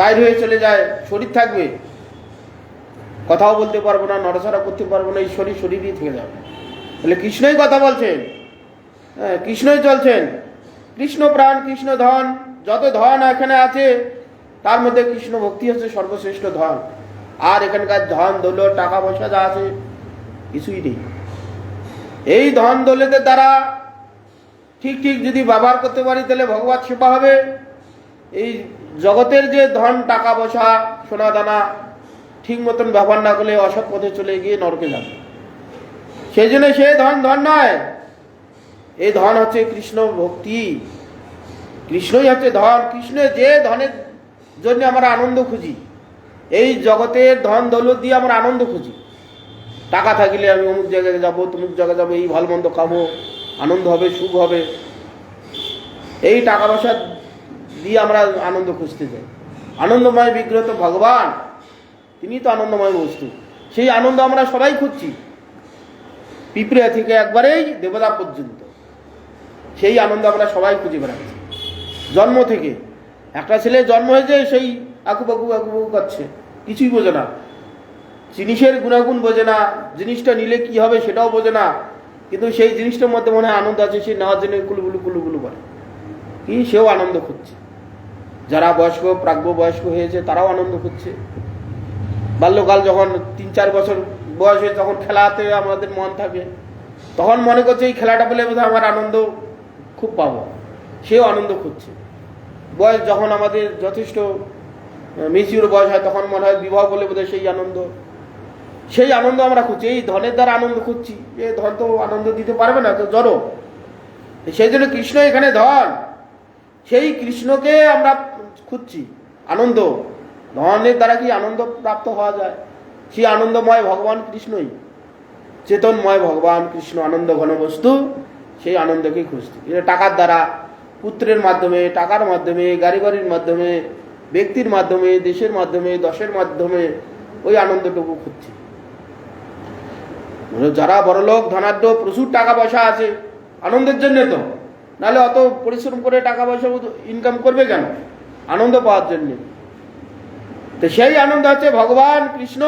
বাইরে হয়ে চলে যায়, শরীর থাকবে, কথাও বলতে পারবো না, নড়াচড়া করতে পারবো না, এই শরীর শরীরই থেকে যাবে। তাহলে কৃষ্ণই কথা বলছেন, হ্যাঁ, কৃষ্ণই চলছেন। কৃষ্ণ প্রাণ, কৃষ্ণ ধন। যত ধন এখানে আছে তার মধ্যে কৃষ্ণ ভক্তি হচ্ছে সর্বশ্রেষ্ঠ ধন। আর এখানকার ধন দৌলত টাকা পয়সা যা আছে কিছুই নেই। এই ধন দৌলতের দ্বারা ঠিক ঠিক যদি ব্যবহার করতে পারি তাহলে ভগবত সেবা হবে। এই জগতের যে ধন টাকা পয়সা সোনা দানা ঠিক মতন ব্যবহার না করলে অসৎ পথে চলে গিয়ে নরকে যাবে। সেই জন্য সে ধন ধন নয়, এই ধন হচ্ছে কৃষ্ণ ভক্তি। কৃষ্ণই হচ্ছে ধন। কৃষ্ণের যে ধনের জন্য আমরা আনন্দ খুঁজি, এই জগতের ধন দৌলত দিয়ে আমরা আনন্দ খুঁজি। টাকা থাকলে আমি অমুক জায়গায় যাবো, তমুক জায়গায় যাবো, এই ভালো মন্দ খাবো, আনন্দ হবে, সুখ হবে। এই টাকা পয়সা দিয়ে আমরা আনন্দ খুঁজতে যাই। আনন্দময় বিগ্রহ তো ভগবান, তিনি তো আনন্দময় বস্তু। সেই আনন্দ আমরা সবাই খুঁজছি, পিঁপড়ে থেকে একবারেই দেবতা পর্যন্ত সেই আনন্দ আমরা সবাই খুঁজে বেড়াচ্ছি। জন্ম থেকে একটা ছেলে জন্ম হয়েছে, সেই আকুপাকু আকুপাকু করছে, কিছুই বোঝে না, জিনিসের গুণাগুণ বোঝে না, জিনিসটা নিলে কি হবে সেটাও বোঝে না, কিন্তু সেই জিনিসটার মধ্যে মনে হয় আনন্দ আছে, সে নেওয়ার জন্য কুলুকুলু কুলুকুলু করে কি, সেও আনন্দ খুঁজছে। যারা বয়স্ক প্রাজ্ঞ বয়স্ক হয়েছে তারাও আনন্দ খুঁজছে। বাল্যকাল যখন 3-4 বছর বয়স হয়ে তখন খেলাতে আমাদের মন থাকে, তখন মনে করছে এই খেলাটা পেলে বোধহয় আমার আনন্দ খুব পাবো, সেও আনন্দ খুঁজছে। বয়স যখন আমাদের যথেষ্ট মেচিউর বয়স হয় তখন মনে হয় বিবাহ বলে বোধহয় সেই আনন্দ আমরা খুঁজছি। এই ধনের দ্বারা আনন্দ খুঁজছি, যে ধন তো আনন্দ দিতে পারবে না, তো জড়ো। সেই জন্য কৃষ্ণ এখানে ধন, সেই কৃষ্ণকে আমরা খুঁজছি। আনন্দ ধনের দ্বারা কি আনন্দ প্রাপ্ত হওয়া যায়? সেই আনন্দময় ভগবান কৃষ্ণই, চেতনময় ভগবান কৃষ্ণ আনন্দ ঘন বস্তু, সেই আনন্দকেই খুঁজছি। এটা টাকার দ্বারা, পুত্রের মাধ্যমে, টাকার মাধ্যমে, গাড়ি বাড়ির মাধ্যমে, ব্যক্তির মাধ্যমে, দেশের মাধ্যমে, দশের মাধ্যমে ওই আনন্দটুকু খুঁজছি। যারা বড়লোক ধনাঢ্য প্রচুর টাকা পয়সা আছে আনন্দের জন্য, তো নাহলে অত পরিশ্রম করে টাকা পয়সা ইনকাম করবে কেন? আনন্দ পাওয়ার জন্য। তো সেই আনন্দ হচ্ছে ভগবান কৃষ্ণ।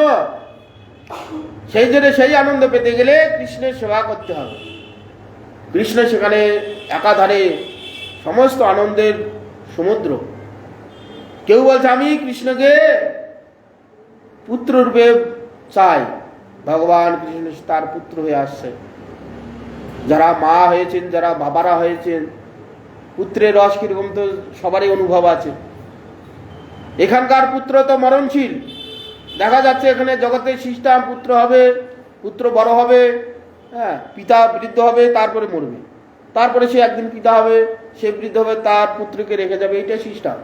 সেই জন্য সেই আনন্দ পেতে গেলে কৃষ্ণের সেবা করতে হবে। কৃষ্ণ সেখানে একাধারে সমস্ত আনন্দের সমুদ্র। কেউ বলছে আমি কৃষ্ণকে পুত্র রূপে চাই, ভগবান কৃষ্ণ তার পুত্র হয়ে আসছে। যারা মা হয়েছেন, যারা বাবারা হয়েছেন, পুত্রের রস কিরকম তো সবারই অনুভব আছে। এখানকার পুত্র তো মরণশীল। দেখা যাচ্ছে এখানে জগতের সিস্টেম, পুত্র হবে, পুত্র বড় হবে, হ্যাঁ, পিতা বৃদ্ধ হবে, তারপরে মরবে, তারপরে সে একদিন পিতা হবে, সে বৃদ্ধ হবে, তার পুত্রকে রেখে যাবে, এইটা সিস্টেম।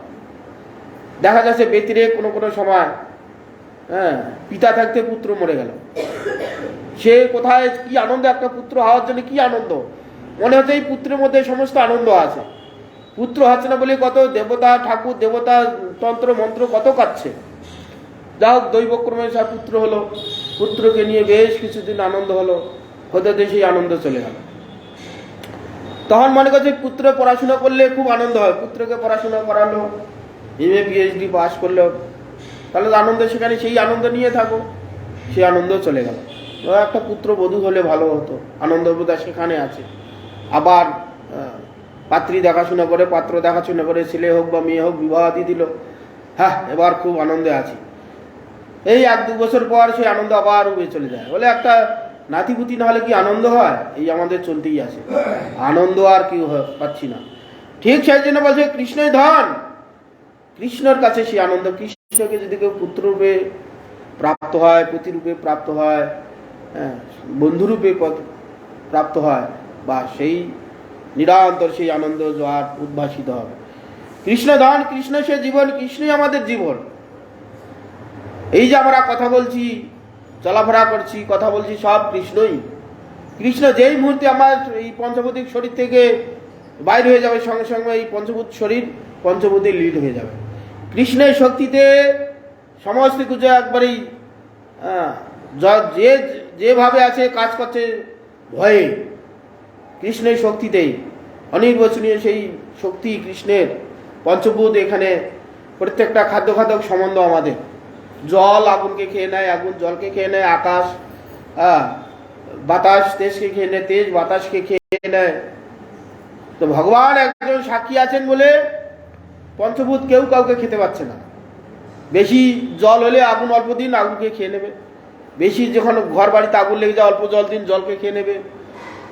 দেখা যাচ্ছে ব্যতিরে কোনো কোনো সময় পিতা থাকতে পুত্র মরে গেল, সে কোথায় কি আনন্দ, একটা পুত্র হওয়ার জন্য কি আনন্দ, মনে হচ্ছে এই পুত্রের মধ্যে সমস্ত আনন্দ আছে। পুত্র হচ্ছে না বলে কত দেবতা ঠাকুর দেবতা তন্ত্র মন্ত্র কত কাটছে। যা হোক দৈবক্রমে সব পুত্র হলো, পুত্রকে নিয়ে বেশ কিছুদিন আনন্দ হলো, হতে হতে সেই আনন্দ চলে গেল। তখন মনে করছে পুত্র পড়াশোনা করলে খুব আনন্দ হয়, পুত্রকে পড়াশোনা করালো, এমএ পিএইচডি পাস করলো, তাহলে আনন্দ সেখানে সেই আনন্দ নিয়ে থাকো, সেই আনন্দ চলে গেল। একটা পুত্র বধূ হলে ভালো হতো, আনন্দ বোধ সেখানে আছে। আবার পাত্রী দেখাশোনা করে, পাত্র দেখাশোনা করে, ছেলে হোক বা মেয়ে হোক বিবাহ দিয়ে দিল, হ্যাঁ এবার খুব আনন্দে আছি। এই 1-2 বছর পর সেই আনন্দ আবার উবে চলে যায়। বলে একটা নাতিপুতি না হলে কি আনন্দ হয়? এই আমাদের চলতেই আছে, আনন্দ আর কি পাচ্ছি না। ঠিক সেই জন্য বলছে কৃষ্ণই ধন, কৃষ্ণর কাছে সেই আনন্দ। কৃষ্ণকে যদি কেউ পুত্ররূপে প্রাপ্ত হয়, পতিরূপে প্রাপ্ত হয়, বন্ধুরূপে প্রাপ্ত হয়, বা সেই নিরন্তর সেই আনন্দ জোয়ার উদ্ভাসিত হবে। কৃষ্ণ ধন, কৃষ্ণ সে জীবন, কৃষ্ণই আমাদের জীবন। এই যে আমরা কথা বলছি, চলাফেরা করছি, কথা বলছি, সব কৃষ্ণই। কৃষ্ণ যেই মুহূর্তে আমার এই পঞ্চভৌতিক শরীর থেকে বাইর হয়ে যাবে, সঙ্গে সঙ্গে এই পঞ্চভূত শরীর পঞ্চভূতে লীন হয়ে যাবে। কৃষ্ণের শক্তিতে সমস্ত কিছু একবারেই যে যেভাবে আছে কাজ করছে ভয়ে, কৃষ্ণের শক্তিতেই অনির্বচনীয় সেই শক্তি কৃষ্ণের। পঞ্চভূত এখানে প্রত্যেকটা খাদ্য খাদক সম্বন্ধ আমাদের। জল আগুনকে খেয়ে নেয়, আগুন জলকে খেয়ে নেয়, আকাশ বাতাস তেজকে খেয়ে নেয়, তেজ বাতাসকে খেয়ে নেয়। তো ভগবান একজন সাক্ষী আছেন বলে পঞ্চভূত কেউ কাউকে খেতে পারছে না। বেশি জল হলে আগুন অল্প দিন আগুনকে খেয়ে নেবে, বেশি যখন ঘর বাড়িতে আগুন লেগে যায় অল্প জল দিন জলকে খেয়ে নেবে,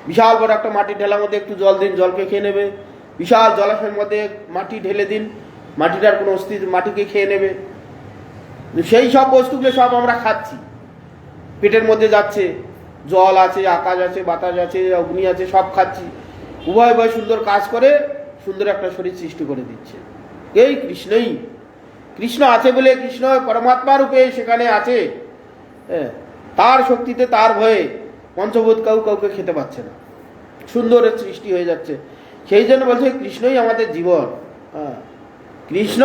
বিশাল বড় একটা মাটির ঢেলার মধ্যে একটু জল দিন জলকে খেয়ে নেবে, বিশাল জলাশয়ের মধ্যে মাটি ঢেলে দিন মাটিটার কোনো অস্তিত্ব মাটিকে খেয়ে নেবে। সেই সব বস্তুগুলো সব আমরা খাচ্ছি, পেটের মধ্যে যাচ্ছে, জল আছে, আকাশ আছে, বাতাস আছে, অগ্নি আছে, সব খাচ্ছি। উভয় উভয় সুন্দর কাজ করে সুন্দর একটা শরীর সৃষ্টি করে দিচ্ছে। এই কৃষ্ণই, কৃষ্ণ আছে বলে, কৃষ্ণ পরমাত্মা রূপে সেখানে আছে, তার শক্তিতে তার ভয়ে পঞ্চভূত কেউ কাউকে খেতে পাচ্ছে না, সুন্দর সৃষ্টি হয়ে যাচ্ছে। সেই জন্য বলছে কৃষ্ণই আমাদের জীবন। কৃষ্ণ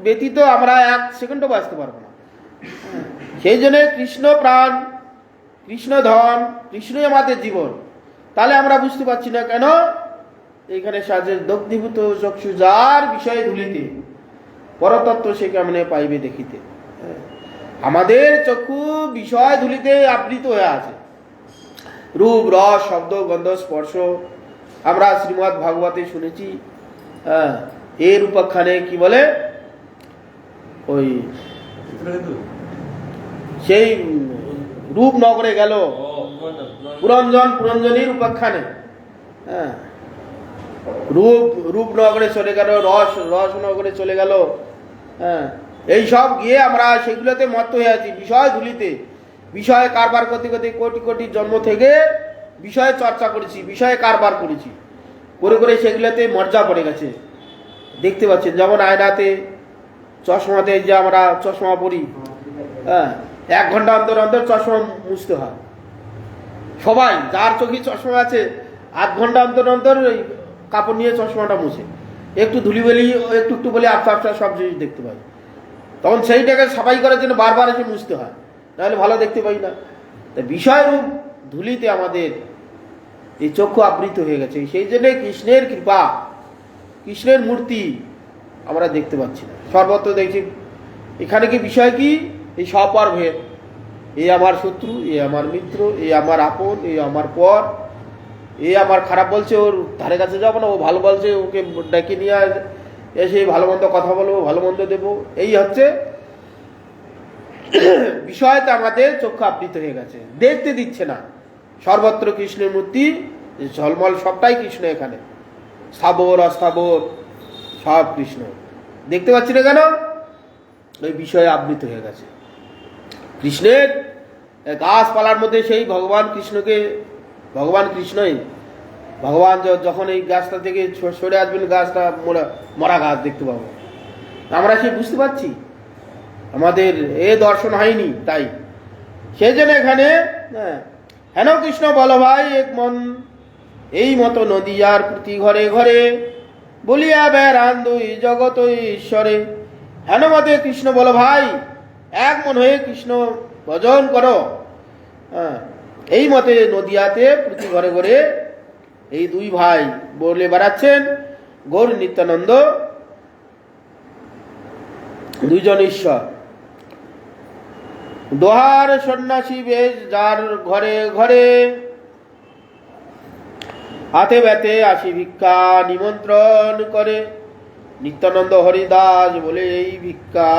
ব্যতীত আমরা 1 সেকেন্ডও বাঁচতে পারবো না। সেই জন্য কৃষ্ণ প্রাণ, কৃষ্ণ ধন, কৃষ্ণই আমাদের জীবন। তাহলে আমরা বুঝতে পারছি না কেন এখানে সাজে দগ্ধীভূত চক্ষু যার বিষয়ে ধুলিতে পরতত্ত্ব সে কেমনে পাইবে দেখিতে। আমাদের চক্ষু বিষয় ধুলিতে আবৃত হয়ে আছে, রূপ রস শব্দ গন্ধ স্পর্শ। আমরা শ্রীমদ্ ভাগবতে শুনেছি, এর উপাখ্যানে কি বলে, ওই সেই রূপনগরে গেল পুরঞ্জনীর উপাখ্যানে, রূপনগরে চলে গেল, রসনগরে চলে গেল, এই সব গিয়ে আমরা সেগুলোতে মত্ত হয়ে আছি, বিষয় ধুলিতে বিষয়ে কারবার করতে করতে কোটি কোটি জন্ম থেকে বিষয়ে চর্চা করেছি, বিষয়ে কারবার করেছি, করে করে সেগুলোতে মর্যা পড়ে গেছে। দেখতে পাচ্ছেন যেমন আয়নাতে চশমাতে যে আমরা চশমা পরি, 1 ঘন্টা অন্তর অন্তর চশমা মুছতে হয়। সবাই যার চোখে চশমা আছে 8 ঘন্টা অন্তর অন্তর ওই কাপড় নিয়ে চশমাটা মুছে, একটু ধুলিবেলি একটু একটু বলে আফটা আফটা সব জিনিস দেখতে পাই। তখন সেইটাকে সাফাই করার জন্য বারবার এসে মুছতে হয়, নাহলে ভালো দেখতে পাই না। তাই বিষয়রূপ ধুলিতে আমাদের এই চক্ষু আবৃত হয়ে গেছে। সেই জন্য কৃষ্ণের কৃপা, কৃষ্ণের মূর্তি আমরা দেখতে পাচ্ছি না, সর্বত্র দেখছি। এখানে কি বিষয় কি, এই সপর ভেদ, এ আমার শত্রু, এ আমার মিত্র, এ আমার আপন, এ আমার পর, এ আমার খারাপ বলছে ওর ধারে কাছে যাবো না, ও ভালো বলছে ওকে ডেকে নিয়ে এসে ভালো মন্দ কথা বলবো, ভালো মন্দ দেবো। এই হচ্ছে বিষয়তে আমাদের চক্ষু আবৃত হয়ে গেছে, দেখতে দিচ্ছে না। সর্বত্র কৃষ্ণের মূর্তি ঝলমল, সবটাই কৃষ্ণ। এখানে স্থাবর অস্থাবর সব কৃষ্ণ, দেখতে পাচ্ছি না কেন, ওই বিষয়ে আবৃত হয়ে গেছে। কৃষ্ণের গাছপালার মধ্যে সেই ভগবান কৃষ্ণকে, ভগবান কৃষ্ণই, ভগবান যখন এই গাছটা থেকে সরে আসবেন, গাছটা মরা গাছ দেখতে পাবো। আমরা সে বুঝতে পারছি, আমাদের এ দর্শন হয়নি। তাই সেই জন্য এখানে হেন কৃষ্ণ বল ভাই এক মন, এই মতো নদীয়ার প্রতি ঘরে ঘরে বলিয়া বেড়ান দুই জগত ঈশ্বরে। হেন মতে কৃষ্ণ বল ভাই এক মন হয়ে কৃষ্ণ ভজন করো। এই মতে নদিয়াতে প্রতি ঘরে ঘরে এই দুই ভাই বলে বেড়াচ্ছেন গৌর নিত্যানন্দ, দুইজন ঈশ্বর। দোহার সন্ন্যাসী বেশ যার ঘরে ঘরে, হাতে ব্যতে আসি ভিক্ষা নিমন্ত্রণ করে। নিত্যানন্দ হরিদাস বলে এই ভিক্ষা,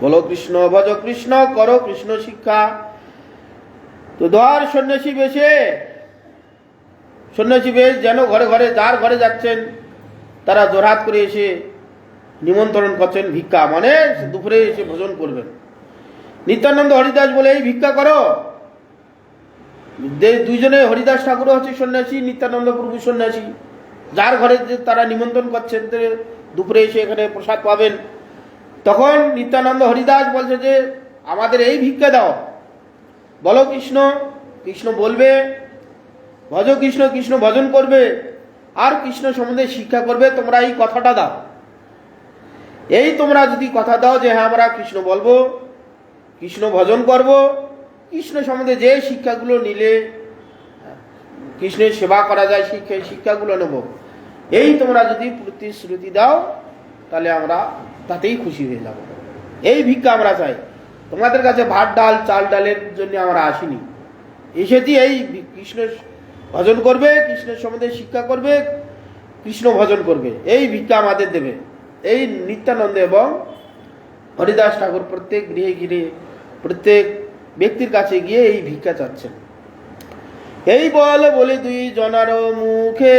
বলো কৃষ্ণ ভজ কৃষ্ণ করো কৃষ্ণ শিক্ষা। তো দোহার সন্ন্যাসী বেশে, সন্ন্যাসী বেশ যেন ঘরে ঘরে যার ঘরে যাচ্ছেন তারা জোরহাত করে এসে নিমন্ত্রণ করছেন ভিক্ষা, মানে দুপুরে এসে ভোজন করবেন। নিত্যানন্দ হরিদাস বলে এই ভিক্ষা করো। দুইজনে হরিদাস ঠাকুর হচ্ছে সন্ন্যাসী, নিত্যানন্দ প্রভু সন্ন্যাসী। যার ঘরে তারা নিমন্ত্রণ করছেন দুপুরে এসে এখানে প্রসাদ পাবেন, তখন নিত্যানন্দ হরিদাস বলছে যে আমাদের এই ভিক্ষা দাও। বলো কৃষ্ণ, কৃষ্ণ বলবে, ভজ কৃষ্ণ, কৃষ্ণ ভজন করবে আর কৃষ্ণ সম্বন্ধে শিক্ষা করবে। তোমরা এই কথাটা দাও। এই তোমরা যদি কথা দাও যে হ্যাঁ আমরা কৃষ্ণ বলবো, কৃষ্ণ ভজন করব, কৃষ্ণ সম্বন্ধে যে শিক্ষাগুলো নিলে কৃষ্ণের সেবা করা যায় শিক্ষাগুলো নেব, এই তোমরা যদি প্রতিশ্রুতি দাও তাহলে আমরা তাতেই খুশি হয়ে যাব। এই ভিক্ষা আমরা চাই। তোমাদের কাছে ভাত ডাল চাল ডালের জন্য আমরা আসিনি, এসেছি এই কৃষ্ণ ভজন করবে, কৃষ্ণের সম্বন্ধে শিক্ষা করবে, কৃষ্ণ ভজন করবে, এই ভিক্ষা আমাদের দেবে। এই নিত্যানন্দ এবং হরিদাস ঠাকুর প্রত্যেক গৃহে গৃহে প্রত্যেক ব্যক্তির কাছে গিয়ে এই ভিক্ষা চাচ্ছেন। এই বলে দুই জনার মুখে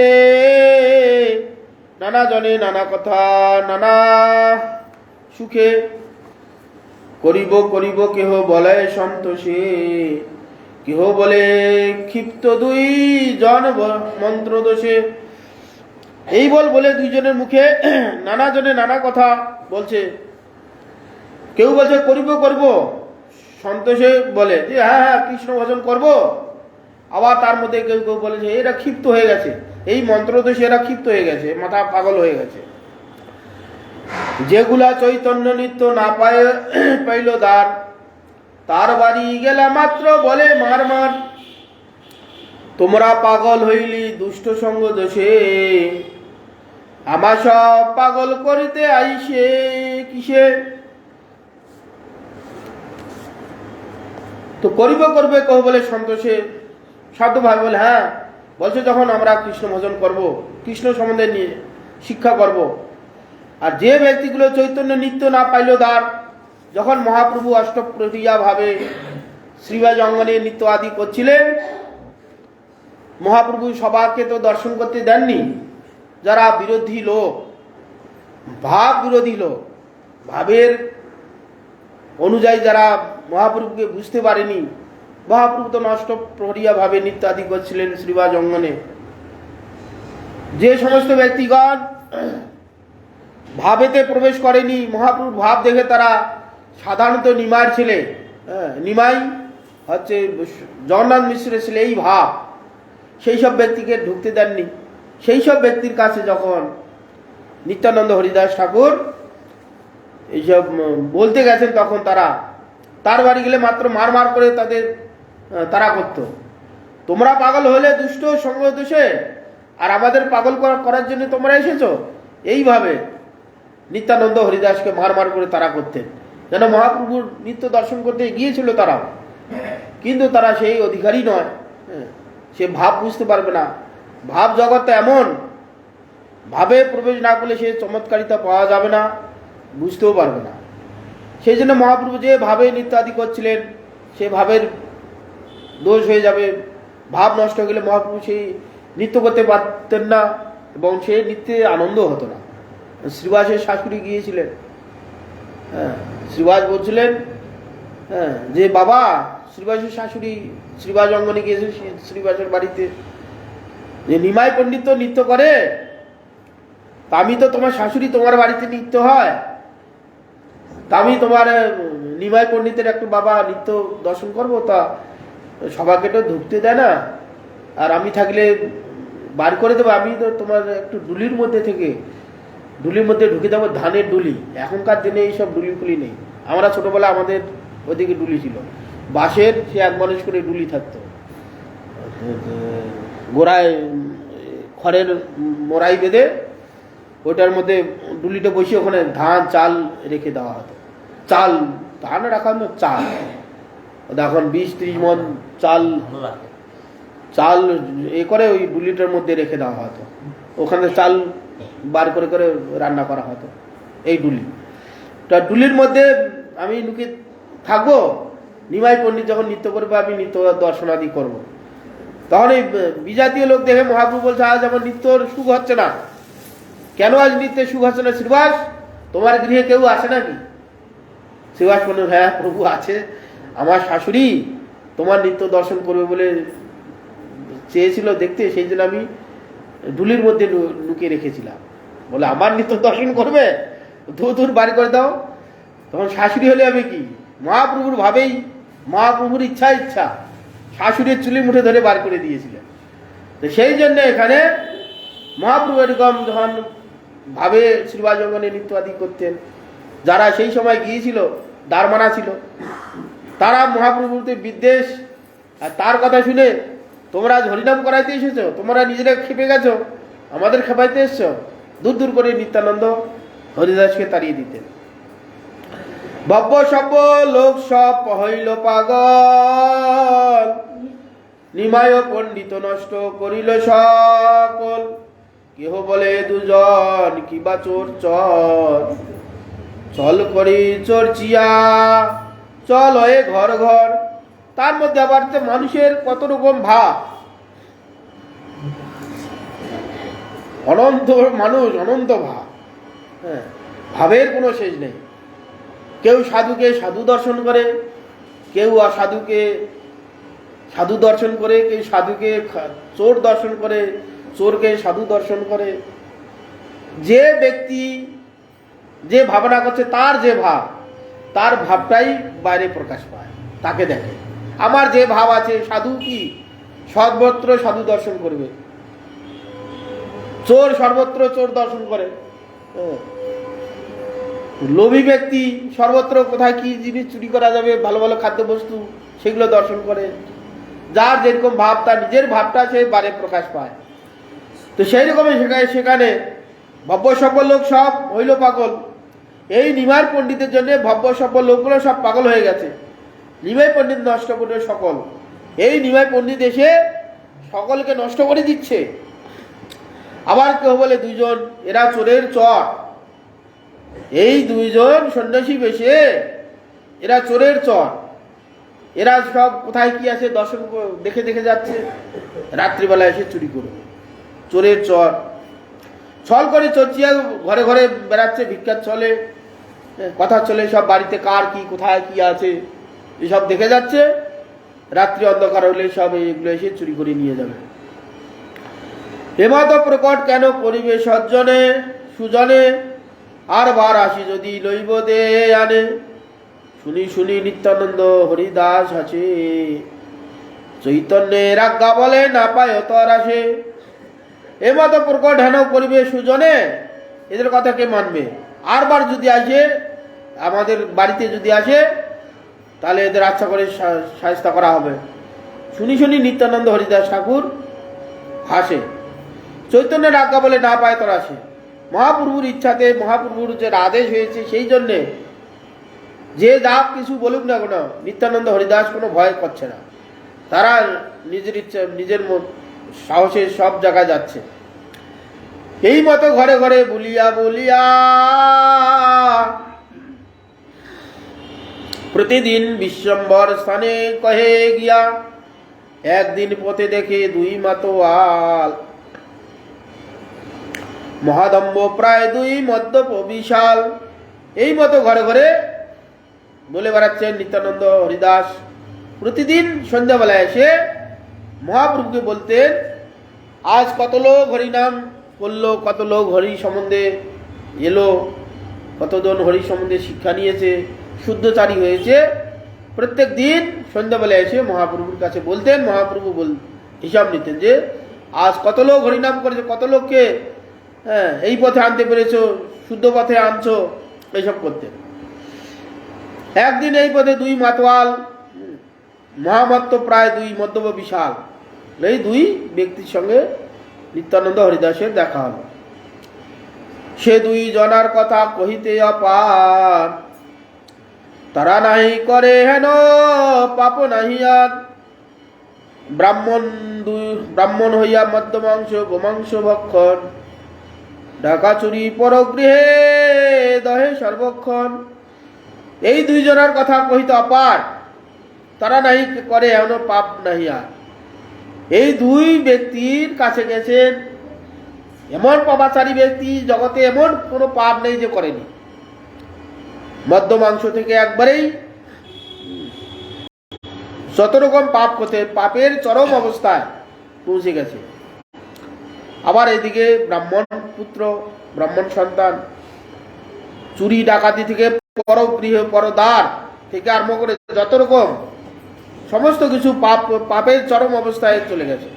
নানা জনে নানা কথা নানা সুখে, করিব করিব কেহ বলে সন্তোষে, কেহ বলে ক্ষিপ্ত দুই জন মন্ত্র দোষে। এই বলে দুইজনের মুখে নানা জনে নানা কথা বলছে। কেউ বলছে করিব করব, সন্তোষে বলে যে হ্যাঁ হ্যাঁ কৃষ্ণ ভজন করব। আবার তার মধ্যে কেউ কেউ বলেছে এরা ক্ষিপ্ত হয়ে গেছে, এই মন্ত্র দোষে এরা ক্ষিপ্ত হয়ে গেছে, মাথা পাগল হয়ে গেছে। যেগুলা চৈতন্য নিত্য না পাইল দ্বার, তার বাড়ি গেলা মাত্র বলে মার মার। তোমরা পাগল হইলি দুষ্ট সঙ্গ দোষে, আমার সব পাগল করিতে আইসে কিসে। তো করিব করবে কহ বলে সন্তোষে, সাধু ভাই বলে হ্যাঁ বলছে যখন আমরা কৃষ্ণ ভজন করব, কৃষ্ণ সম্বন্ধে নিয়ে শিক্ষা করব। আর যে ব্যক্তিগুলো চৈতন্য নিত্য না পাইল দ্বার, যখন মহাপ্রভু অষ্টপ্রহরিয়া ভাবে শ্রীবাজ অঙ্গনে নিত্য আদি করছিলেন, মহাপ্রভু সবাইকে তো দর্শন করতে দেননি। যারা বিরোধী লোক, ভাব বিরোধী লোক, ভাবের অনুযায়ী যারা মহাপ্রভুকে বুঝতে পারেনি, মহাপ্রভু তো নষ্ট প্রহরিয়া ভাবে নিত্য আদি করছিলেন শ্রীবাজ অঙ্গনে। যে সমস্ত ব্যক্তিগণ ভাবেতে প্রবেশ করেনি, মহাপ্রভুর ভাব দেখে তারা সাধারণত নিমাইয়ের ছেলে, নিমাই হচ্ছে জগন্নাথ মিশ্রের ছেলে, এই ভাব, সেই সব ব্যক্তিকে ঢুকতে দেননি। সেই সব ব্যক্তির কাছে যখন নিত্যানন্দ হরিদাস ঠাকুর এইসব বলতে গেছেন, তখন তার বাড়ি গেলে মাত্র মার মার করে তাদের তারা করত। তোমরা পাগল হলে দুষ্ট সঙ্গ দোষে, আর আমাদের পাগল করার জন্য তোমরা এসেছো, এইভাবে নিত্যানন্দ হরিদাসকে মার মার করে তারা করতেন। যেন মহাপ্রভুর নিত্য দর্শন করতে গিয়েছিল তারা, কিন্তু তারা সেই অধিকারী নয়, সে ভাব বুঝতে পারবে না। ভাব জগৎটা এমন, ভাবে প্রবেশ না করলে সে চমৎকারিতা পাওয়া যাবে না, বুঝতেও পারবে না। সেই জন্য মহাপ্রভু যে ভাবে নিত্য আদি করছিলেন, সে ভাবের দোষ হয়ে যাবে, ভাব নষ্ট হয়ে গেলে মহাপ্রভু সেই নৃত্য করতে পারতেন না এবং সে নৃত্যে আনন্দ হতো না। শ্রীবাসের শাশুড়ি গিয়েছিলেন, শ্রীবাস বলছিলেন যে বাবা, শ্রীবাসের শাশুড়ি শ্রীবাস অঙ্গনে গিয়েছে শ্রীবাসের বাড়িতে, যে নিমাই পণ্ডিত নৃত্য করে, তা আমি তো তোমার শাশুড়ি, তোমার বাড়িতে নিত্য হয়, তা আমি তোমার নিমাই পণ্ডিতের একটু বাবা নিত্য দর্শন করবো, তা সবাইকে তো ঢুকতে দেয় না, আর আমি থাকলে বার করে দেবো। আমি তো তোমার একটু ডুলির মধ্যে ঢুকে দেবো, ধানের ডুলি। এখনকার দিনে এইসব ডুলি ফুলি নেই। আমরা ছোটবেলা আমাদের ওদিকে ডুলি ছিল, বাঁশের, সে এক মানুষ করে ডুলি থাকতো, গোড়ায় খড়ের মোড়াই বেঁধে ওটার মধ্যে ডুলিটা বসিয়ে ওখানে ধান চাল রেখে দেওয়া হতো। চাল, ধান রাখা হতো, চাল, এখন 20-30 মন চাল চাল এ করে ওই ডুলিটার মধ্যে রেখে দেওয়া হতো। ওখানে চাল বার করে করে রান্না করা হতো। এই ডুলি, তা ডুলির মধ্যে আমি লুকিয়ে থাকবো। নিমাই পণ্ডিত যখন নৃত্য করবে, আমি নৃত্য দর্শনাদি করব। তখন এই বিজাতীয় লোক দেখে মহাপ্রভু বলছে, আজ আমার নৃত্যর সুখ হচ্ছে না। কেন আজ নৃত্যের সুখ হচ্ছে না? শ্রীবাস, তোমার গৃহে কেউ আসে নাকি? শ্রীবাস বলল, হ্যাঁ প্রভু আছে, আমার শাশুড়ি তোমার নৃত্য দর্শন করবে বলে চেয়েছিল দেখতে, সেই জন্য আমি ডুলির মধ্যে লুকিয়ে রেখেছিলাম। বলে আমার নৃত্য দর্শন করবে, দূর বাড়ি করে দাও। তখন শাশুড়ি হলে আমি কি? মহাপ্রভুর ভাবেই, মহাপ্রভুর ইচ্ছা শাশুড়ির চুলি মুঠে ধরে বার করে দিয়েছিলেন। তো সেই জন্য এখানে মহাপ্রভু এরকম যখন ভাবে শ্রীবাজঙ্গনে নৃত্য আদি করতেন, যারা সেই সময় গিয়েছিল, দারমানা ছিল, তারা মহাপ্রভুতে বিদ্বেষ, আর তার কথা শুনে তোমরা আজ হরিনাম করাইতে এসেছো, তোমরা নিজেরা খেপে গেছো, আমাদের খেপাইতে এসছো, দূর করে নিত্যানন্দ হরিদাসকে তাড়িয়ে দিতেন। ভব্য সব্য লোক সব হইল পাগল, নিমায় পণ্ডিত নষ্ট করিল সকল। কেহ বলে দুজন কিবা চোর চর, চল করি চর্চিয়া চল হয়ে ঘর ঘর। তার মধ্যে আবার মানুষের কত রকম ভাব, অনন্ত মানুষ, অনন্ত ভাব। হ্যাঁ, ভাবের কোনো শেষ নেই। কেউ সাধুকে সাধু দর্শন করে, কেউ অসাধুকে সাধু দর্শন করে, কেউ সাধুকে চোর দর্শন করে, চোরকে সাধু দর্শন করে। যে ব্যক্তি যে ভাবনা করছে, তার যে ভাব, তার ভাবটাই বাইরে প্রকাশ পায়, তাকে দেখে। আমার যে ভাব আছে, সাধু কি সর্বত্র সাধু দর্শন করবে, চোর সর্বত্র চোর দর্শন করে। লোভী ব্যক্তি সর্বত্র কোথায় কি জিনিস চুরি করা যাবে, ভালো ভালো খাদ্যবস্তু, সেগুলো দর্শন করে। যার যেরকম ভাব, তার নিজের ভাবটা সে বারে প্রকাশ পায়। তো সেই রকমই সেখানে ভব্য সব্য লোক সব হইল পাগল। এই নিমাই পণ্ডিতের জন্য ভব্য সব্য লোকগুলো সব পাগল হয়ে গেছে। নিমাই পণ্ডিত নষ্ট করে সকল, এই নিমাই পণ্ডিত এসে সকলকে নষ্ট করে দিচ্ছে। আবার কেউ বলে দুইজন, এরা চোরের চর। এই দুইজন সন্ন্যাসী বেশে, এরা চোরের চর। এরা সব কোথায় কি আছে দর্শন দেখে দেখে যাচ্ছে, রাত্রিবেলা এসে চুরি করবে। চোরের চর, ছল করে চর্চিয়া ঘরে ঘরে বেড়াচ্ছে, ভিক্ষার চলে, কথা চলে, সব বাড়িতে কার কি কোথায় কি আছে এসব দেখে যাচ্ছে। রাত্রি অন্ধকার হলে সব এগুলো এসে চুরি করে নিয়ে যাবে। হেমত প্রকট কেন করিবে সজ্জনে সুজনে, আর বার আসি যদি লইব দে আনে। শুনি শুনি নিত্যানন্দ হরিদাস আছে, চৈতন্যের আজ্ঞা বলে না পায় তর আসে। হেমত প্রকট হেন করিবে সুজনে, এদের কথা কে মানবে? আর বার যদি আসে, আমাদের বাড়িতে যদি আসে, তাহলে এদের আচ্ছা করে শায়েস্তা করা হবে। শুনি শুনি নিত্যানন্দ হরিদাস ঠাকুর হাসে, চৈতন্যের আজ্ঞা বলে না পায় তোর আসে। মহাপ্রভুর ইচ্ছাতে, মহাপ্রভুর যে আদেশ হয়েছে, সেই জন্যে যে যা কিছু বলুক না কেন, নিত্যানন্দ হরিদাস কোনো ভয় করছে না। তারা নিজের ইচ্ছা, নিজের সাহসে সব জায়গায় যাচ্ছে। এই মতো ঘরে ঘরে বলিয়া বলিয়া প্রতিদিন বিশ্বম্বর স্থানে কহে গিয়া, একদিন পথে দেখে দুই মাতোয়াল, মহাদম্ব প্রায় দুই মদ্যপ বিশাল। এই মতো ঘরে ঘরে বলে বেড়াচ্ছেন নিত্যানন্দ হরিদাস। প্রতিদিন সন্ধ্যাবেলায় এসে মহাপ্রভুকে বলতেন, আজ কত লোক হরিনাম করলো, কত লোক হরি সম্বন্ধে এলো, কতজন হরি সম্বন্ধে শিক্ষা নিয়েছে, শুদ্ধচারী হয়েছে। প্রত্যেক দিন সন্ধ্যাবেলায় এসে মহাপ্রভুর কাছে বলতেন, মহাপ্রভু হিসাব নিতেন যে আজ কত লোক হরিনাম করেছে, কত লোককে এই পথে আনতে পেরেছো, শুদ্ধ পথে আনছো, এইসব করতেন। একদিন এই পথে দুই মাতোয়াল, মহামত্ত প্রায় দুই মদ্যপ বিশাল, এই দুই ব্যক্তির সঙ্গে নিত্যানন্দ হরিদাসের দেখা হলো। সে দুই জনার কথা কহিতে অপার, তারা নাহি করে হেন পাপ নাহি আর। ব্রাহ্মণ হইয়া মদ্যমাংস গোমাংস ভক্ষণ, ডাকা চুরি পরগৃহে দহে সর্বক্ষণ। এই দুইজনের কথা কহিতে অপার, তারা নাহি করে এমন পাপ নাহি আর। এই দুই ব্যক্তির কাছে গেছেন এমন পাপাচারী ব্যক্তি, জগতে এমন কোনো পাপ নেই যে করেনি। মদ্য মাংস থেকে একবারেই যত রকম পাপ করতে, পাপের চরম অবস্থায় পৌঁছে গেছে। আবার এদিকে ব্রাহ্মণ পুত্র, ব্রাহ্মণ সন্তান, চুরি ডাকাতি থেকে, পরগৃহ পরদ্বার থেকে আরম্ভ করে যত রকম সমস্ত কিছু পাপের চরম অবস্থায় চলে গেছে।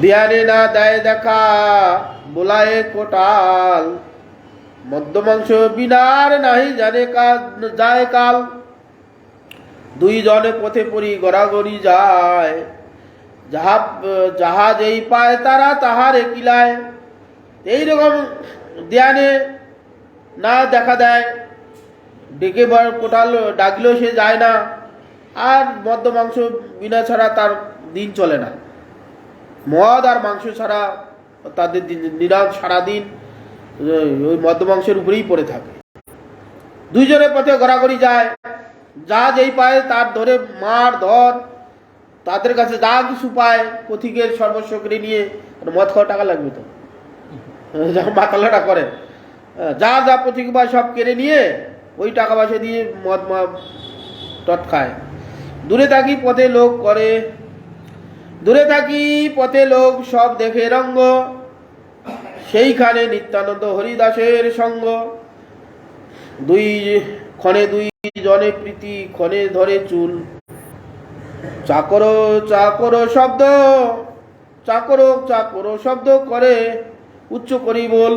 ধ্যানে না দেয় দেখা বোলায় কোটাল, মদ্যমাংস বিনার নাহি জানে যায় কাল। দুই জনে পথে পড়ি গড়াগড়ি যায়, যাহা যেই পায় তারা তাহারে কিলায়। এইরকম ধ্যানে না দেখা দেয়, ডেকে কোটাল ডাকলেও সে যায় না, আর মদ্য মাংস বিনা ছাড়া তার দিন চলে না। মদ আর মাংস ছাড়া তাদের নিরাজ সারাদিন ওই মদ্য মাংসের উপরেই পড়ে থাকে। দুইজনের পথে গড়াগড়ি যায়, যা যেই পায় তার ধরে মার ধর, তাদের কাছে যা কিছু পায় পথিকের সর্বস্ব করে নিয়ে। মদ খাওয়া টাকা লাগবে তো, যখন মাতালাটা করে, যা যা পথিক পায় সব কেড়ে নিয়ে ওই টাকা পয়সা দিয়ে মদ টট খায়। দূরে থাকি পথে লোক করে, দূরে থাকি পথে লোক সব দেখে রঙ্গ, সেইখানে নিত্যানন্দ হরিদাসের সঙ্গ। দুই জনে প্রীতি ক্ষণে ধরে চুল, চাকরো চাকরো শব্দ, চাকরো চাকরো শব্দ করে উচ্চ করি বল।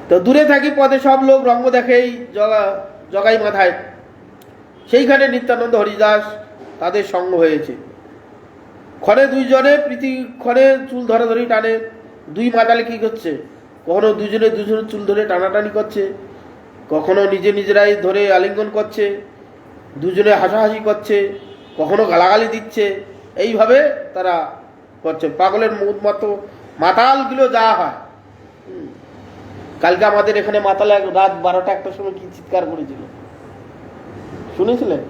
তো দূরে থাকি পথে সব লোক রঙ্গ দেখেই জগাই মাথায়, সেইখানে নিত্যানন্দ হরিদাস তাদের সঙ্গ হয়েছে। ক্ষণে দুইজনে প্রীতি ক্ষণে চুল ধরাধরি টানে। দুই মাতালে কি করছে, কখনো দুজনের চুল ধরে টানাটানি করছে, কখনো নিজেরাই ধরে আলিঙ্গন করছে, দুজনে হাসাহাসি করছে, কখনো গালাগালি দিচ্ছে। এইভাবে তারা করছে। পাগলের মতো মাতালগুলো যা হয়। কালকে আমাদের এখানে মাতালে রাত 12টা 1টার সময় কি চিৎকার করেছিল, শুনেছিলেন?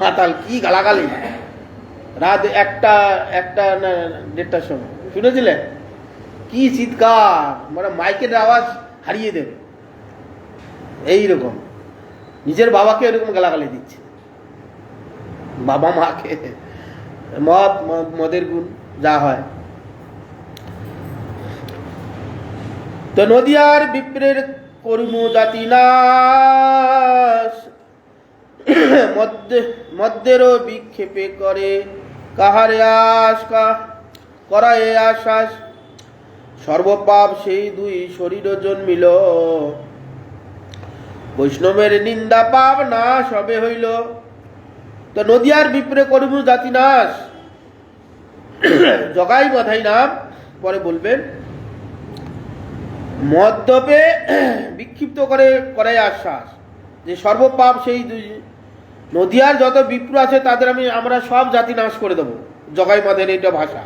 মাতাল কি গালাগালি, রাত 1টা 1:30টার সময় শুনেছিলেন? কি চিৎকার, মানে মাইকের আওয়াজ হারিয়ে দেবে। এইরকম নিজের বাবাকে এরকম গালাগালি দিচ্ছে, বাবা মাকে। মদের গুণ যা হয়। তো নদিয়ার বিপ্রের কর্ম জাতি নাশ, মদ্যেরও বিক্ষেপে করে কাহারে করায় আশ্বাস। সর্বপাপ সেই দুই শরীর জন্মিল, বৈষ্ণবের নিন্দা পাপ নাশ হবে হইল। তো নদিয়ার বিপ্রে কর্ম জাতি নাশ, জগাই মাথায় নাম পরে বলবেন। মদ্যপে বিক্ষিপ্ত করে আশ্বাস, যে সর্বপাপ সেই দুই। নদিয়ার যত বিপ্র আছে তাদের আমরা সব জাতি নাশ করে দেবো। জগাই মাথায় এটা ভাষা,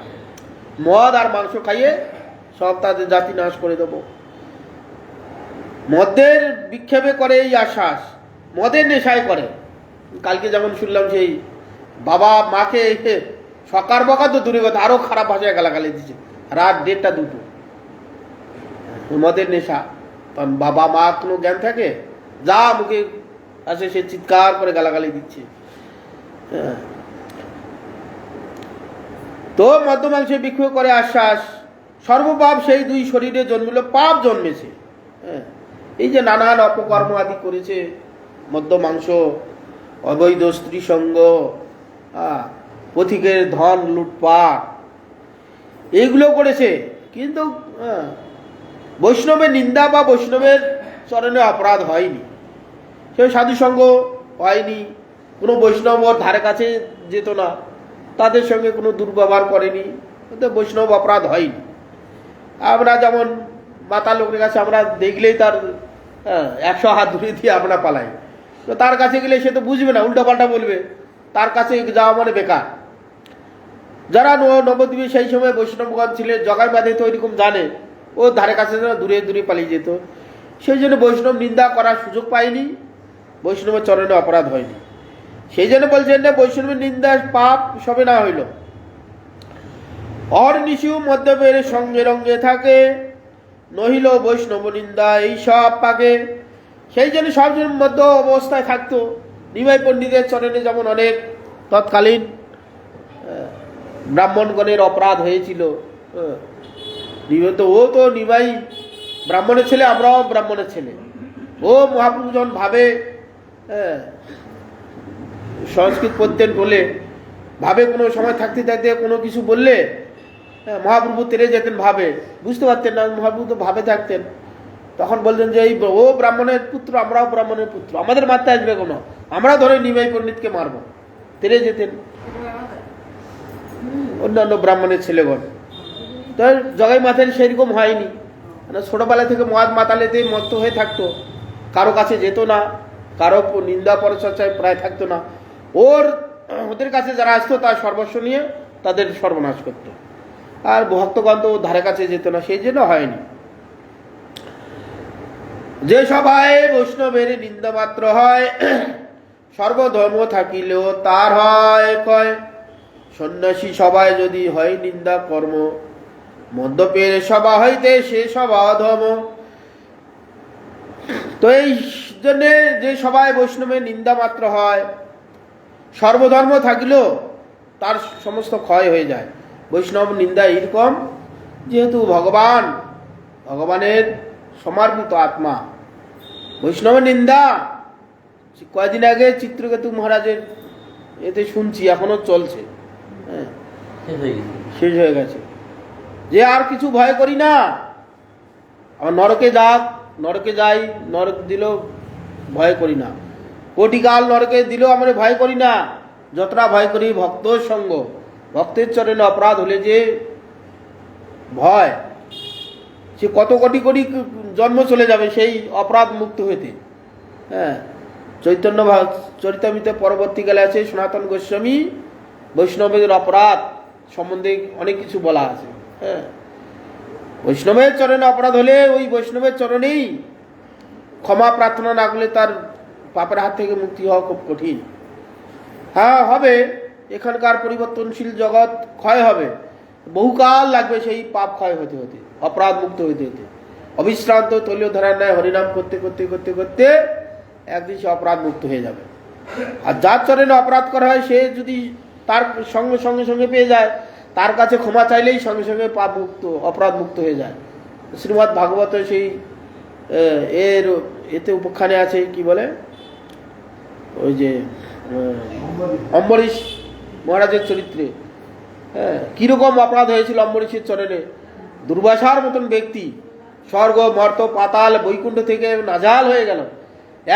মদ আর মাংস খাইয়ে সব তাদের জাতি নাশ করে দেবো। মদের বিক্ষেপে করে এই আশ্বাস, মদের নেশায় করে। কালকে যেমন শুনলাম সেই বাবা মাকে সকার বকা তো দূরে কথা, আরো খারাপ ভাষায় গালাগালি দিচ্ছে রাত 1:30 2টো। মদের নেশা, কারণ বাবা মা কোনো জ্ঞান থাকে, যা মুখে আসে সে চিৎকার করে গালাগালি দিচ্ছে। তো মদ্যমাংসে বিক্ষোভ করে আশ্বাস, সর্বপাপ সেই দুই শরীরে জন্মিল, পাপ জন্মেছে। হ্যাঁ, এই যে নানান অপকর্ম আদি করেছে, মদ্যমাংস, অবৈধ স্ত্রী সঙ্গ, পথিকের ধন লুটপাট, এইগুলো করেছে। কিন্তু বৈষ্ণবের নিন্দা বা বৈষ্ণবের চরণে অপরাধ হয়নি, সে সাধুসঙ্গ হয়নি, কোনো বৈষ্ণব ওর ধারে কাছে যেত না, তাদের সঙ্গে কোনো দুর্ব্যবহার করেনি, ওদের বৈষ্ণব অপরাধ হয়নি। আমরা যেমন মাতা লোকের কাছে আমরা দেখলেই তার 100 হাত ধরে দিয়ে আমরা পালাই, তো তার কাছে গেলে সে তো বুঝবে না, উল্টাপাল্টা বলবে, তার কাছে যাওয়া মানে বেকার। যারা নবদ্বীপে সেই সময় বৈষ্ণবগণ ছিলেন, জগাই বাঁধে তো ওইরকম জানে, ও ধারে কাছে দূরে দূরে পালিয়ে যেত। সেই জন্য বৈষ্ণব নিন্দা করার সুযোগ পায়নি, বৈষ্ণবের চরণে অপরাধ হয়নি। সেই জন্য বলছেন না, বৈষ্ণবের নিন্দা পাপ সবে না হইল। অহর্নিশু মদ্যপের সঙ্গে রঙ্গে থাকে, নহিল বৈষ্ণব নিন্দা এই সব পাকে। সেই জন্য সব মধ্য অবস্থায় থাকতো। নিমাই পণ্ডিতের চরণে যেমন অনেক তৎকালীন ব্রাহ্মণগণের অপরাধ হয়েছিল, তো ও তো নিমাই ব্রাহ্মণের ছেলে, আমরাও ব্রাহ্মণের ছেলে। ও মহাপ্রভু যখন ভাবে সংস্কৃত পড়তেন বলে, ভাবে কোনো সময় থাকতে থাকতে কোনো কিছু বললে মহাপ্রভু তেরে যেতেন, ভাবে বুঝতে পারতেন না, মহাপ্রভু তো ভাবে থাকতেন। তখন বলতেন যে এই ও ব্রাহ্মণের পুত্র, আমরাও ব্রাহ্মণের পুত্র, আমাদের মারতে আসবে কোনো, আমরা ধরে নিমাই পণ্ডিতকে মারব, তেরে যেতেন অন্যান্য ব্রাহ্মণের ছেলেগণ। তো জগাই মাথায় সেরকম হয়নি, মানে ছোটবেলা থেকে মদ মাতালেতে মত্ত হয়ে থাকতো, কারো কাছে যেত না, কারো নিন্দা পরচর্চায় প্রায় থাকতো না। ওদের কাছে যারা আসতো তার সর্বস্ব নিয়ে তাদের সর্বনাশ করত, আর ভক্তগণ তো ধারে কাছে যেত না, সেই জন্য হয়নি। যে সভায় বৈষ্ণবের নিন্দা মাত্র হয়, সর্বধর্ম থাকিলেও তার হয় ক্ষয়। সন্ন্যাসী সভায় যদি হয় নিন্দা কর্ম, মদ্যপের সভা হইতে সে সভা অধম। তো এই জন্য যে সভায় বৈষ্ণবের নিন্দা মাত্র হয়, সর্বধর্ম থাকিলেও তার সমস্ত ক্ষয় হয়ে যায়। বৈষ্ণব নিন্দা এরকম, যেহেতু ভগবানের সমর্পিত আত্মা, বৈষ্ণবের নিন্দা কয়েকদিন আগে চিত্রকেতু মহারাজের এতে শুনছি, এখনো চলছে, শেষ হয়ে গেছে, যে আর কিছু ভয় করি না, আমার নরকে যাই, নরক দিল ভয় করি না, কোটিকাল নরকে দিল আমরা ভয় করি না, যতটা ভয় করি ভক্ত সঙ্গ, ভক্তের চরণে অপরাধ হলে যে ভয়, সে কত কোটি কোটি জন্ম চলে যাবে সেই অপরাধ মুক্ত হইতে। হ্যাঁ, চৈতন্য চরিতামৃতে পরবর্তীকালে আছে সনাতন গোস্বামী বৈষ্ণবের অপরাধ সম্বন্ধে অনেক কিছু বলা আছে। হ্যাঁ, বৈষ্ণবের চরণে অপরাধ হলে ওই বৈষ্ণবের চরণেই ক্ষমা প্রার্থনা না করলে তার পাপের হাত থেকে মুক্তি হওয়া খুব কঠিন। হ্যাঁ হবে, এখানকার পরিবর্তনশীল জগৎ ক্ষয় হবে, বহুকাল লাগবে সেই পাপ ক্ষয় হতে হতে, অপরাধ মুক্ত হতে হতে। অবিশ্রান্ত তলীয় ধারার ন্যায় হরিনাম করতে করতে করতে করতে একদিন সে অপরাধ মুক্ত হয়ে যাবে। আর যার চরণে অপরাধ করা হয়, সে যদি তার সঙ্গে সঙ্গে সঙ্গে পেয়ে যায়, তার কাছে ক্ষমা চাইলেই সঙ্গে সঙ্গে পাপ মুক্ত, অপরাধ মুক্ত হয়ে যায়। শ্রীমদ্ ভাগবত সেই এতে উপখ্যানে আছে, কি বলে, ওই যে অম্বরীশ মহারাজের চরিত্রে, হ্যাঁ, কিরকম অপরাধ হয়েছিল অম্বরীশের চরণে। দুর্বাসার মতন ব্যক্তি স্বর্গ মর্ত পাতাল বৈকুণ্ঠ থেকে নাজাল হয়ে গেল,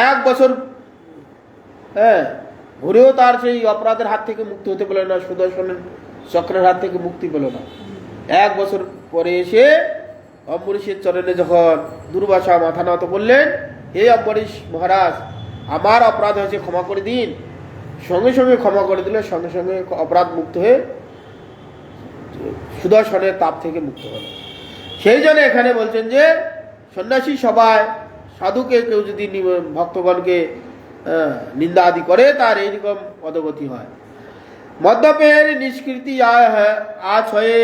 1 বছর ঘুরেও তার সেই অপরাধের হাত থেকে মুক্তি হতে পেল না, সুদর্শনের চক্রের হাত থেকে মুক্তি পেল না। 1 বছর পরে এসে অম্বরীশের চরণে যখন দুর্বাসা মাথা নত করলেন, হে অম্বরীশ মহারাজ, আমার অপরাধ হয়েছে, ক্ষমা করে দিন, সঙ্গে সঙ্গে ক্ষমা করে দিলে সঙ্গে সঙ্গে অপরাধ মুক্ত হয়ে সুদর্শনের তাপ থেকে মুক্ত হল। সেই জন্য এখানে বলছেন যে সন্ন্যাসী সভায় সাধুকে কেউ যদি ভক্তগণকে নিন্দা আদি করে, তার এইরকম পদগতি হয়। মদ্যপের নিষ্কৃতি আজ হয়ে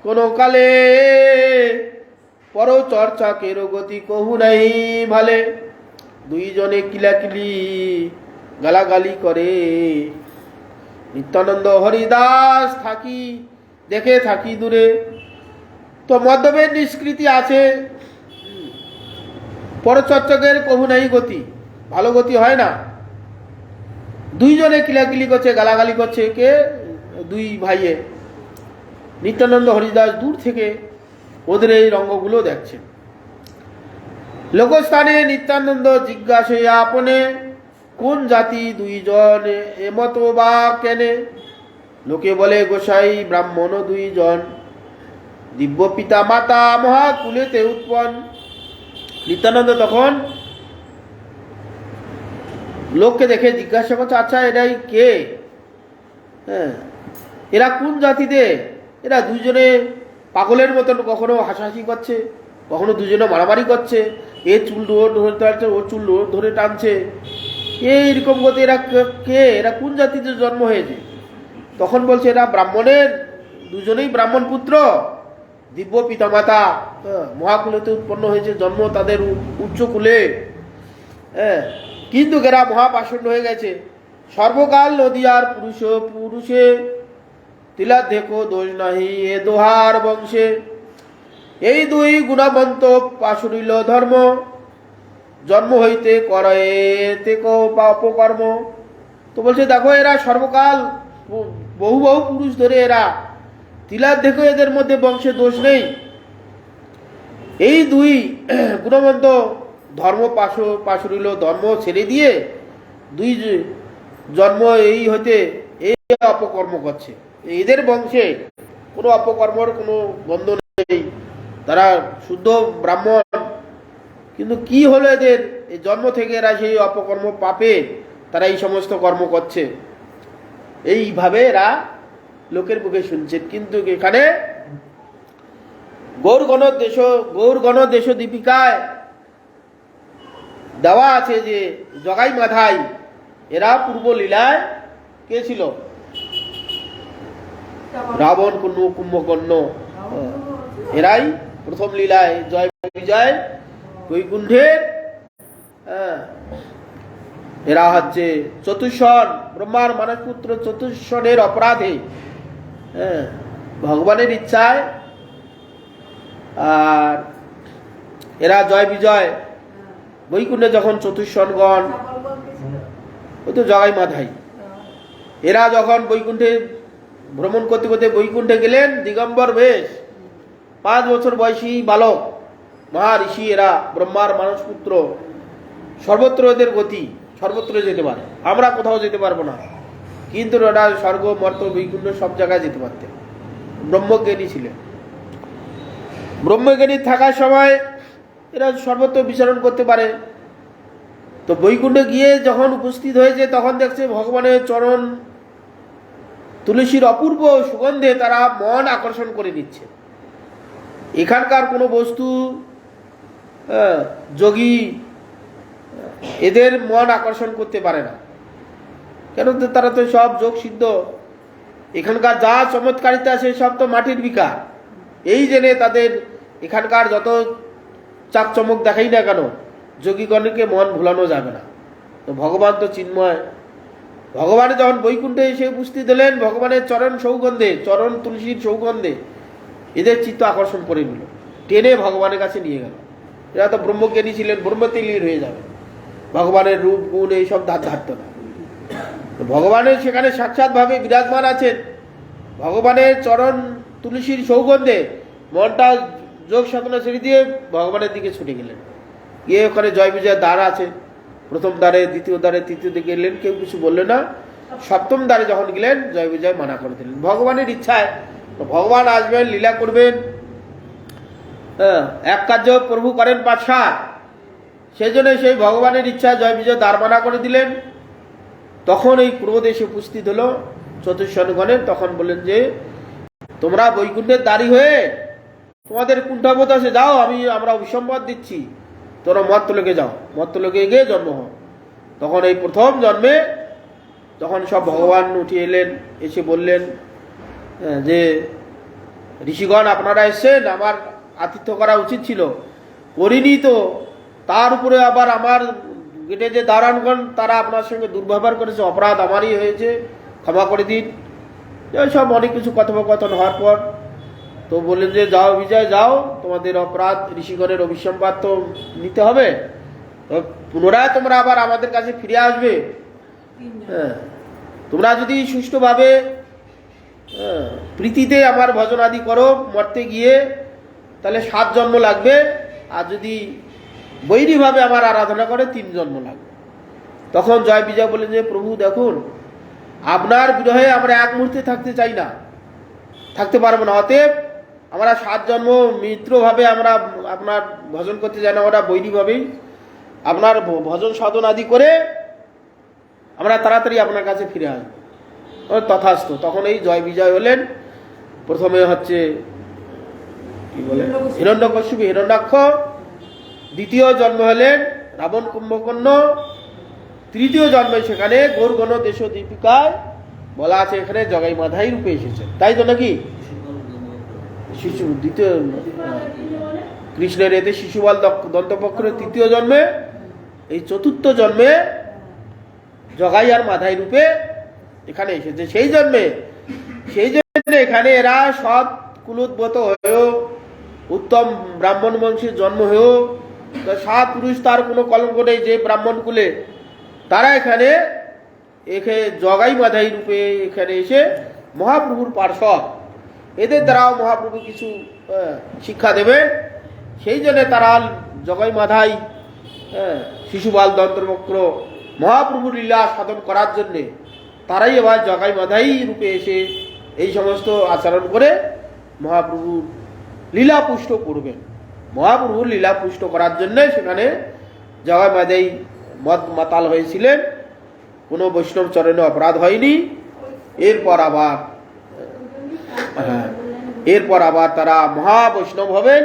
কোনো কালে, পর চর্চা কেরো গতি কহু নাই ভালে। দুইজনে কিলাকিলি গালাগালি করে, নিত্যানন্দ হরিদাস থাকি দেখে থাকি দূরে। তো মদ্যপের নিষ্কৃতি আছে, পরচর্চকের কভু নাই গতি, ভালো গতি হয় না। দুইজনে কিলাকিলি করছে, গালাগালি করছে। কে? দুই ভাইয়ে। নিত্যানন্দ হরিদাস দূর থেকে ওদের এই রঙ্গগুলো দেখছেন। লোকস্থানে নিত্যানন্দ জিজ্ঞাসে আপনে, কোন জাতি দুইজন এমত বা কেনে? লোকে বলে গোসাই ব্রাহ্মণ দুইজন, দিব্য পিতা মাতা মহাকুলেতে উৎপন্ন। নিত্যানন্দ তখন লোককে দেখে জিজ্ঞাসা করছে, আচ্ছা এরাই কে? হ্যাঁ, এরা কোন জাতিতে? এরা দুইজনে পাগলের মতন কখনো হাসাহাসি করছে, কখনো দুজনে মারামারি করছে। এ চুল ধরে টানছে, ও চুল ধরে টানছে। এইরকম করতে এরা কে? এরা কোন জাতিতে জন্ম হয়েছে? তখন বলছে এরা ব্রাহ্মণের, দুজনেই ব্রাহ্মণ পুত্র, দিব্য পিতামাতা, মহাকুলেতে উৎপন্ন হয়েছে, জন্ম তাদের উচ্চ কুলে। হ্যাঁ, কিন্তু এরা মহাপাষণ্ড হয়ে গেছে। সর্বকাল নদী আর পুরুষে তিলা দেখো দোষ নাহি এ দোহার বংশে। এই দুই গুণবন্ত পাশুরিল ধর্ম, জন্ম হইতে করে অপকর্ম। তো বলছে দেখো এরা সর্বকাল বহু বহু পুরুষ ধরে এরা তিলার দেখো, এদের মধ্যে বংশে দোষ নেই। এই দুই গুণবন্ত ধর্ম পাশুরিল ধর্ম ছেড়ে দিয়ে দুই জন্ম এই হইতে এই অপকর্ম করছে। এদের বংশে কোনো অপকর্মর কোনো গন্ধ নেই, তারা শুদ্ধ ব্রাহ্মণ। কিন্তু কি হলো এদের? এই জন্ম থেকে এরা সেই অপকর্ম পাপে তারা এই সমস্ত কর্ম করছে। এইভাবে এরা লোকের মুখে শুনছেন। কিন্তু এখানে গৌরগণ দেশ দীপিকায় দেওয়া আছে যে জগাই মাধাই এরা পূর্ব লীলায় কে ছিল? রাবণ, কুম্ভকর্ণ, এরাই প্রথম লীলায় জয় বিজয় বৈকুণ্ঠের। এরা হচ্ছে চতুষ্ষণ, ব্রহ্মার মানসপুত্র চতুষ্ষণের অপরাধে, ভগবানের ইচ্ছায়। আর এরা জয় বিজয় বৈকুণ্ঠে যখন চতুষ্ষণগণ, ওই তো জগাই মাধাই, এরা যখন বৈকুণ্ঠে ভ্রমণ করতে করতে বৈকুণ্ঠে গেলেন দিগম্বর বেশ, 5 বছর বয়সী বালক মহা ঋষি। এরা ব্রহ্মার মানসপুত্র, সর্বত্র এদের গতি, সর্বত্র যেতে পারে। আমরা কোথাও যেতে পারবো না, কিন্তু এরা স্বর্গ মর্ত বৈকুণ্ঠ সব জায়গায় যেতে পারতেন। ব্রহ্মজ্ঞানী ছিলেন। ব্রহ্মজ্ঞানী থাকার সময় এরা সর্বত্র বিচরণ করতে পারে। তো বৈকুণ্ঠে গিয়ে যখন উপস্থিত হয়েছে তখন দেখছে ভগবানের চরণ তুলসীর অপূর্ব সুগন্ধে তারা মন আকর্ষণ করে নিচ্ছে। এখানকার কোনো বস্তু, যোগী এদের মন আকর্ষণ করতে পারে না, কেন? তারা তো সব যোগ সিদ্ধ। এখানকার যা চমৎকারিতা আছে সব তো মাটির বিকার। এই জেনে তাদের এখানকার যত চাক চমক দেখাই না কেন, যোগীগণকে মন ভুলানো যাবে না। তো ভগবান তো চিন্ময়। ভগবান যখন বৈকুণ্ঠে এসে উপস্থিত হলেন, ভগবানের চরণ সৌগন্ধে, চরণ তুলসীর সৌগন্ধে এদের চিত্ত আকর্ষণ করে নিল, টেনে ভগবানের কাছে নিয়ে গেল। এরা তো ব্রহ্মজ্ঞানী ছিলেন, ব্রহ্মতে লীন হয়ে যাবে, ভগবানের রূপ গুণ এইসব ধারত না। ভগবানের সেখানে সাক্ষাৎভাবে বিরাজমান আছেন। ভগবানের চরণ তুলসীর সৌগন্ধে মনটা যোগ সাধনা ছেড়ে দিয়ে ভগবানের দিকে ছুটে গেলেন। গিয়ে ওখানে জয় বিজয়ের দ্বার আছে, প্রথম দ্বারে, দ্বিতীয় দ্বারে, তৃতীয় দিকে গেলেন, কেউ কিছু বললেন না। সপ্তম দ্বারে যখন গেলেন জয় বিজয় মানা করে দিলেন। ভগবানের ইচ্ছায় ভগবান আসবেন, লীলা করবেন। এক কার্য প্রভু করেন 5-7, সেই জন্য সেই ভগবানের ইচ্ছা জয় বিজয় দ্বার মানা করে দিলেন। তখন এই পূর্বদেশে উপস্থিত হলো চতুষ্ষণগণের। তখন বললেন যে তোমরা বৈকুণ্ঠের দ্বারী হয়ে তোমাদের কুণ্ঠাবোধ আছে, যাও, আমরা অভিসম্বাদ দিচ্ছি, তোমরা মর্তলোকে যাও, মর্তলোকে গিয়ে জন্ম হও। তখন এই প্রথম জন্মে তখন সব ভগবান উঠে এলেন, এসে বললেন যে ঋষিগণ আপনারা এসেছেন, আমার আতিথ্য করা উচিত ছিল, করিনি। তো তার উপরে আবার আমার গেটে যে দাঁড়ানগণ তারা আপনার সঙ্গে দুর্ব্যবহার করেছে, অপরাধ আমারই হয়েছে, ক্ষমা করে দিন। সব অনেক কিছু কথোপকথন হওয়ার পর তো বললেন যে যাও বিজয় যাও, তোমাদের অপরাধ ঋষিগণের অভিসম্পাদ তো নিতে হবে, তো পুনরায় তোমরা আবার আমাদের কাছে ফিরে আসবে। হ্যাঁ, তোমরা যদি সুষ্ঠুভাবে প্রীতিতে আমার ভজন আদি করো মরতে গিয়ে, তাহলে 7 জন্ম লাগবে, আর যদি বৈরীভাবে আমার আরাধনা করে 3 জন্ম লাগবে। তখন জয় বিজয় বলেন যে প্রভু দেখুন, আপনার বিরহে আমরা এক মুহূর্তে থাকতে চাই না, থাকতে পারবো না, অতএব আমরা 7 জন্ম মিত্রভাবে আমরা আপনার ভজন করতে চাই না, আমরা বৈরীভাবেই আপনার ভজন সাধন আদি করে আমরা তাড়াতাড়ি আপনার কাছে ফিরে আসবো। তথাস্থ। তখন এই জয় বিজয় হলেন, প্রথমে হচ্ছে কি বলে হিরণ্যকশিপু হিরণ্যাক্ষ, দ্বিতীয় জন্ম হলেন রাবণ কুম্ভকর্ণ, তৃতীয় জন্মে সেখানে গৌরগণ দেশ দীপিকায় বলা আছে এখানে জগাই মাধাই রূপে এসেছে, তাই তো নাকি? শিশু দ্বিতীয় কৃষ্ণের এতে শিশুপাল দন্তপক্ষের তৃতীয় জন্মে, এই চতুর্থ জন্মে জগাই আর মাধাই রূপে এখানে এসেছে। সেই জন্য এখানে এরা সৎ কুলোদ্ভূত হয়েও, উত্তম ব্রাহ্মণ বংশের জন্ম হয়েও, সাত পুরুষ তার কোনো কলঙ্ক নেই যে ব্রাহ্মণ কুলে, তারা এখানে জগাই মাধাই রূপে এখানে এসে মহাপ্রভুর পার্শ্বদ, এদের দ্বারাও মহাপ্রভু কিছু শিক্ষা দেবেন। সেই জন্য তারা জগাই মাধাই শিশুপাল দন্তবক্র মহাপ্রভুর লীলা সাধন করার জন্যে তারাই এবার জগাই মাধাই রূপে এসে এই সমস্ত আচরণ করে মহাপ্রভুর লীলা পুষ্ট করবেন। মহাপ্রভুর লীলা পুষ্ট করার জন্য সেখানে জগাই মাধাই মদ মাতাল হয়েছিলেন, কোনো বৈষ্ণব চরণে অপরাধ হয়নি। এরপর আবার তারা মহাবৈষ্ণব হবেন।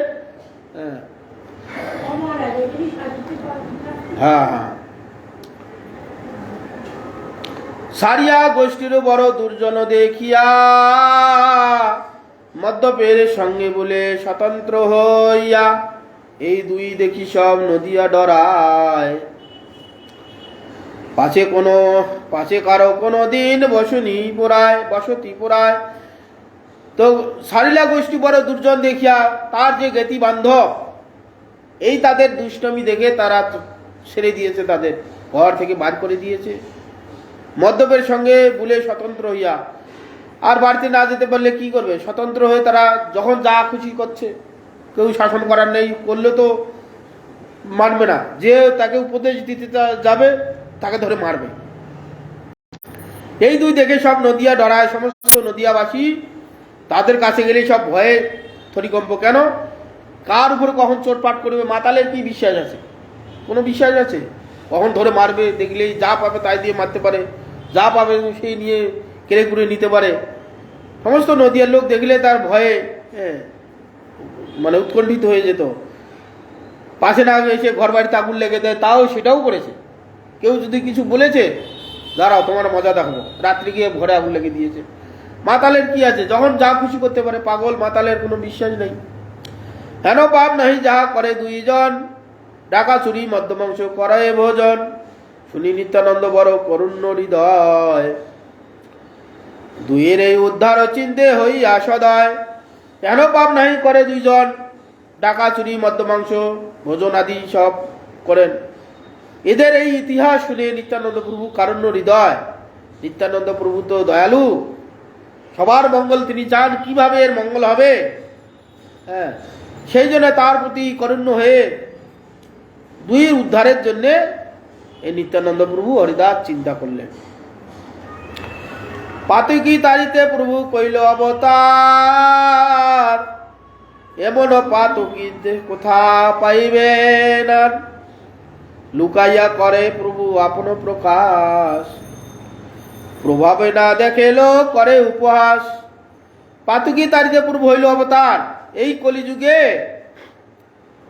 সারিয়া গোষ্ঠীর বড় দুর্জন দেখিয়া মদ্যপের সঙ্গে বলে স্বতন্ত্র হইয়া, এই দুই দেখি সব নদিয়া ডরায়, পাছে কারো কোনো দিন বসতি পোড়ায়। তো সারিলা গোষ্ঠী বড় দুর্জন দেখিয়া, তার যে জ্ঞাতি বান্ধব, এই তাদের দুষ্টমি দেখে তারা ছেড়ে দিয়েছে, তাদের ঘর থেকে বার করে দিয়েছে। মদ্যপের সঙ্গে বলে স্বতন্ত্র হইয়া, আর বাড়িতে না যেতে পারলে কি করবে? স্বতন্ত্র হয়ে তারা যখন যা খুশি করছে, কেউ শাসন করার নেই, করলে তো মানবে না, যে তাকে উপদেশ দিতে যাবে তাকে ধরে মারবে। এই দুই দেখে সব নদিয়া ডরায়, সমস্ত নদিয়াবাসী তাদের কাছে গেলে সব ভয়ে থরিকম্প। কেন? কার উপরে কখন চোটপাট করবে? মাতালের কি বিশ্বাস আছে? কোনো বিশ্বাস আছে? কখন ধরে মারবে, দেখলেই যা পাবে তাই দিয়ে মারতে পারে, যা পাবে সেই নিয়ে কেড়ে কুড়ে নিতে পারে। সমস্ত নদিয়ার লোক দেখলে তার ভয়ে মানে উৎকণ্ঠিত হয়ে যেত। পাশে না এসে ঘর বাড়িতে আগুন লেগে দেয়, তাও সেটাও করেছে। কেউ যদি কিছু বলেছে, দাঁড়াও তোমার মজা দেখবো, রাত্রি গিয়ে ঘরে আগুন লেগে দিয়েছে। মাতালের কি আছে? যখন যা খুশি করতে পারে, পাগল মাতালের কোনো বিশ্বাস নেই। হেন পাপ নাহি যাহা করে দুইজন, ডাকা চুরি মদ্যমাংস করে ভোজন, শুনি নিত্যানন্দ বড় করুণ্য হৃদয়, দুইয়ের এই উদ্ধার চিন্তে হইয়া সদয়। হেন পাপ নাহি করে দুইজন, ডাকা চুরি মদ্যমাংস ভোজন আদি সব করেন। এদের এই ইতিহাস শুনে নিত্যানন্দ প্রভু কারুণ্য হৃদয়। নিত্যানন্দ প্রভু তো দয়ালু, সবার মঙ্গল তিনি চান, কিভাবে এর মঙ্গল হবে। সেই জন্য তার প্রতি করুণ্য হয়ে দুই উদ্ধারের জন্য এই নিত্যানন্দ প্রভু হরিদাস চিন্তা করলেন। পাতকি তারিতে প্রভু কইল অবতার, এমন পাতকি কোথা পাইবেন, লুকাইয়া করে প্রভু আপন প্রকাশ, প্রভাবে না দেখেল করে উপহাস। পাতুকি তারিতে প্রভু হইল অবতার। এই কলিযুগে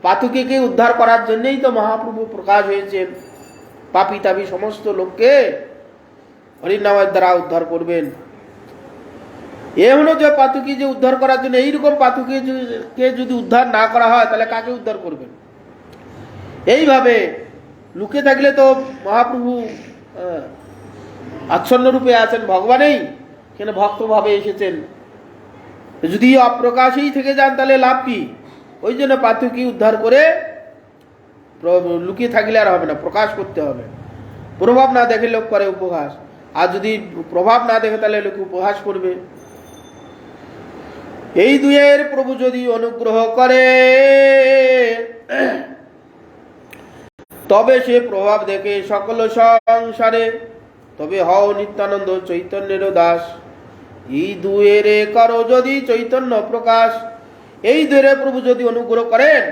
পাতুকিকে উদ্ধার করার জন্যই তো মহাপ্রভু প্রকাশ হয়েছেন। পাপী তাপী সমস্ত লোককে হরিনামের দ্বারা উদ্ধার করবেন। এমন যে পাতুকি যে উদ্ধার করার জন্য, এইরকম পাতুকিকে যদি উদ্ধার না করা হয় তাহলে কাকে উদ্ধার করবেন? এইভাবে লুকে থাকলে তো মহাপ্রভু আচ্ছন্ন রূপে আছেন ভগবানেই, কেন ভক্তভাবে এসেছেন। যদি অপ্রকাশেই থেকে যান তাহলে লাভ কি? ওই জন্য পার্থক্য উদ্ধার করে লুকিয়ে থাকলে আর হবে না, প্রকাশ করতে হবে। প্রভাব না দেখে লোক করে উপহাস, আর যদি প্রভাব না দেখে তাহলে লোক উপহাস করবে। এই দুয়ের প্রভু যদি অনুগ্রহ করে তবে সে প্রভাব দেখে সকল সংসারে, তবে হও নিত্যানন্দ চৈতন্যের দাস। এই দুয়ের করো যদি চৈতন্য প্রকাশ, এই দুয়ের প্রভু যদি অনুগ্রহ করেন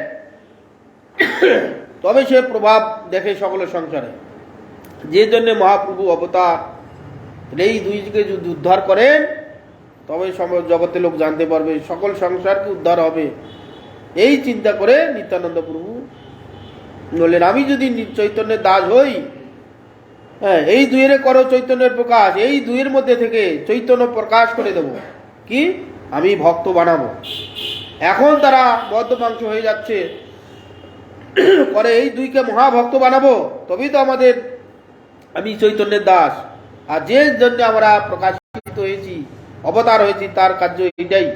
তবে সে প্রভাব দেখে সকল সংসারে। যে জন্য মহাপ্রভু অবতার, এই দুইকে যদি উদ্ধার করেন তবে জগতে লোক জানতে পারবে, সকল সংসারকে উদ্ধার হবে। এই চিন্তা করে নিত্যানন্দ প্রভু বললেন, আমি যদি চৈতন্যের দাস হই, হ্যাঁ, এই দুইয়ের করো চৈতন্যের প্রকাশ, এই দুইয়ের মধ্যে থেকে চৈতন্য প্রকাশ করে দেব। কি? আমি ভক্ত বানাবো। এখন তারা বদ্ধমাংস হয়ে যাচ্ছে, পরে এই দুইকে মহাভক্ত বানাবো, তবেই তো আমি চৈতন্যের দাস। আর যে জন্য আমরা প্রকাশিত হয়েছি, অবতার হয়েছি, তার কার্য এইটাই।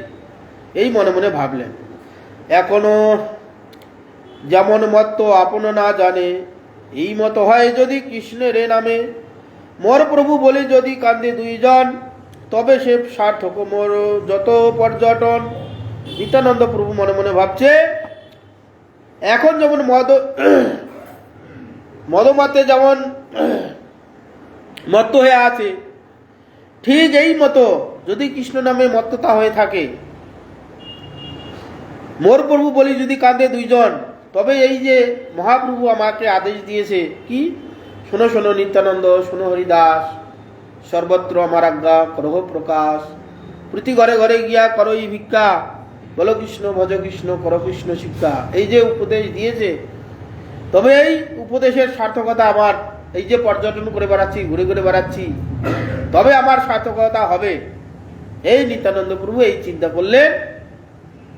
এই মনে মনে ভাবলেন। এখনো যেমন মত আপন না জানে, এই মত হয় যদি কৃষ্ণের নামে। মোর প্রভু বলে যদি কান্দে দুইজন, তবে সে সার্থক মোর যত পর্যটন। নিত্যানন্দ প্রভু মনে মনে ভাবছে, এখন যেমন মদমাতে যেমন মত্ত হয়ে আছে, ঠিক এই মতো যদি কৃষ্ণ নামে মত্ততা হয়ে থাকে, মোর প্রভু বলি যদি কাঁদে দুইজন, তবে এই যে মহাপ্রভু আমাকে আদেশ দিয়েছে, কি? শোনো শোনো নিত্যানন্দ, শোনো হরিদাস, সর্বত্র আমার আজ্ঞা করহ প্রকাশ। প্রতি ঘরে ঘরে গিয়া করই ভিক্ষা, বলো কৃষ্ণ ভজ কৃষ্ণ কর কৃষ্ণ শিক্ষা। এই যে উপদেশ দিয়েছে, তবে এই উপদেশের সার্থকতা আমার, এই যে পর্যটন করে বেড়াচ্ছি, ঘুরে ঘুরে বেড়াচ্ছি, তবে আমার সার্থকতা হবে। এই নিত্যানন্দ প্রভু এই চিন্তা করলেন।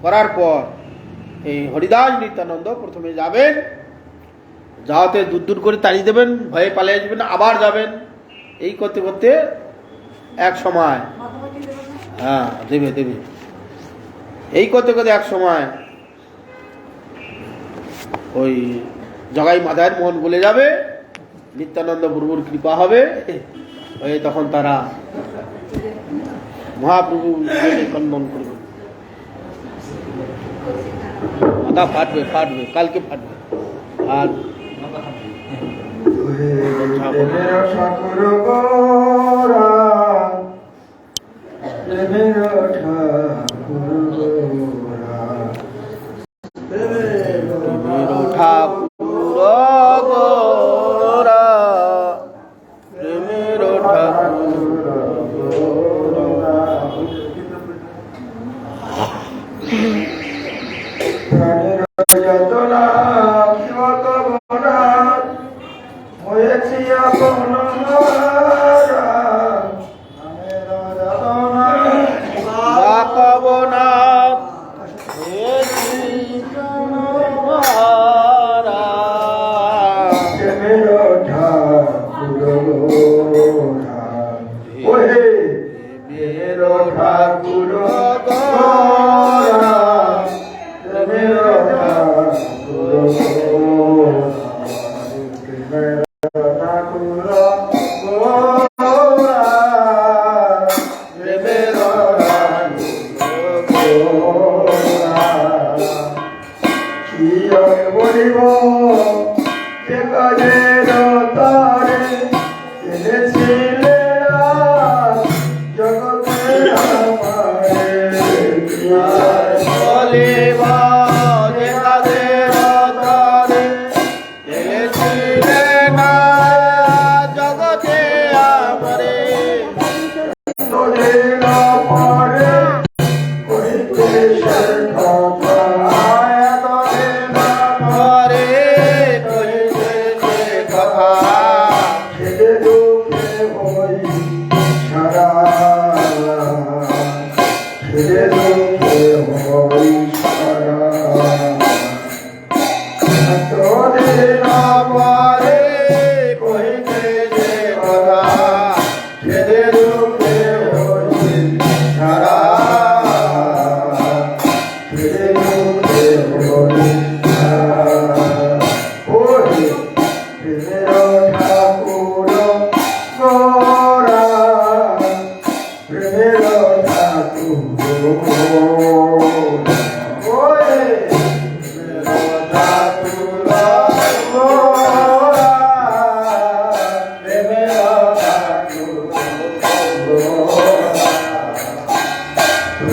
করার পর এই হরিদাস নিত্যানন্দ প্রথমে যাবেন, যাওয়াতে দূর দূর করে তাড়িয়ে দেবেন, ভয়ে পালিয়ে আসবেন, আবার যাবেন। এই করতে করতে এক সময়, হ্যাঁ দেবে দেবে, এই করতে করতে এক সময় ওই জগাই মাথায় মন গলে যাবে, নিত্যানন্দ প্রভুর কৃপা হবে, ওই তখন তারা মহাপ্রভু কন্দন করবে। মাথা ফাটবে, ফাটবে, কালকে ফাটবে। আর ঠাকুর গোরা, প্রেমের ঠাকুর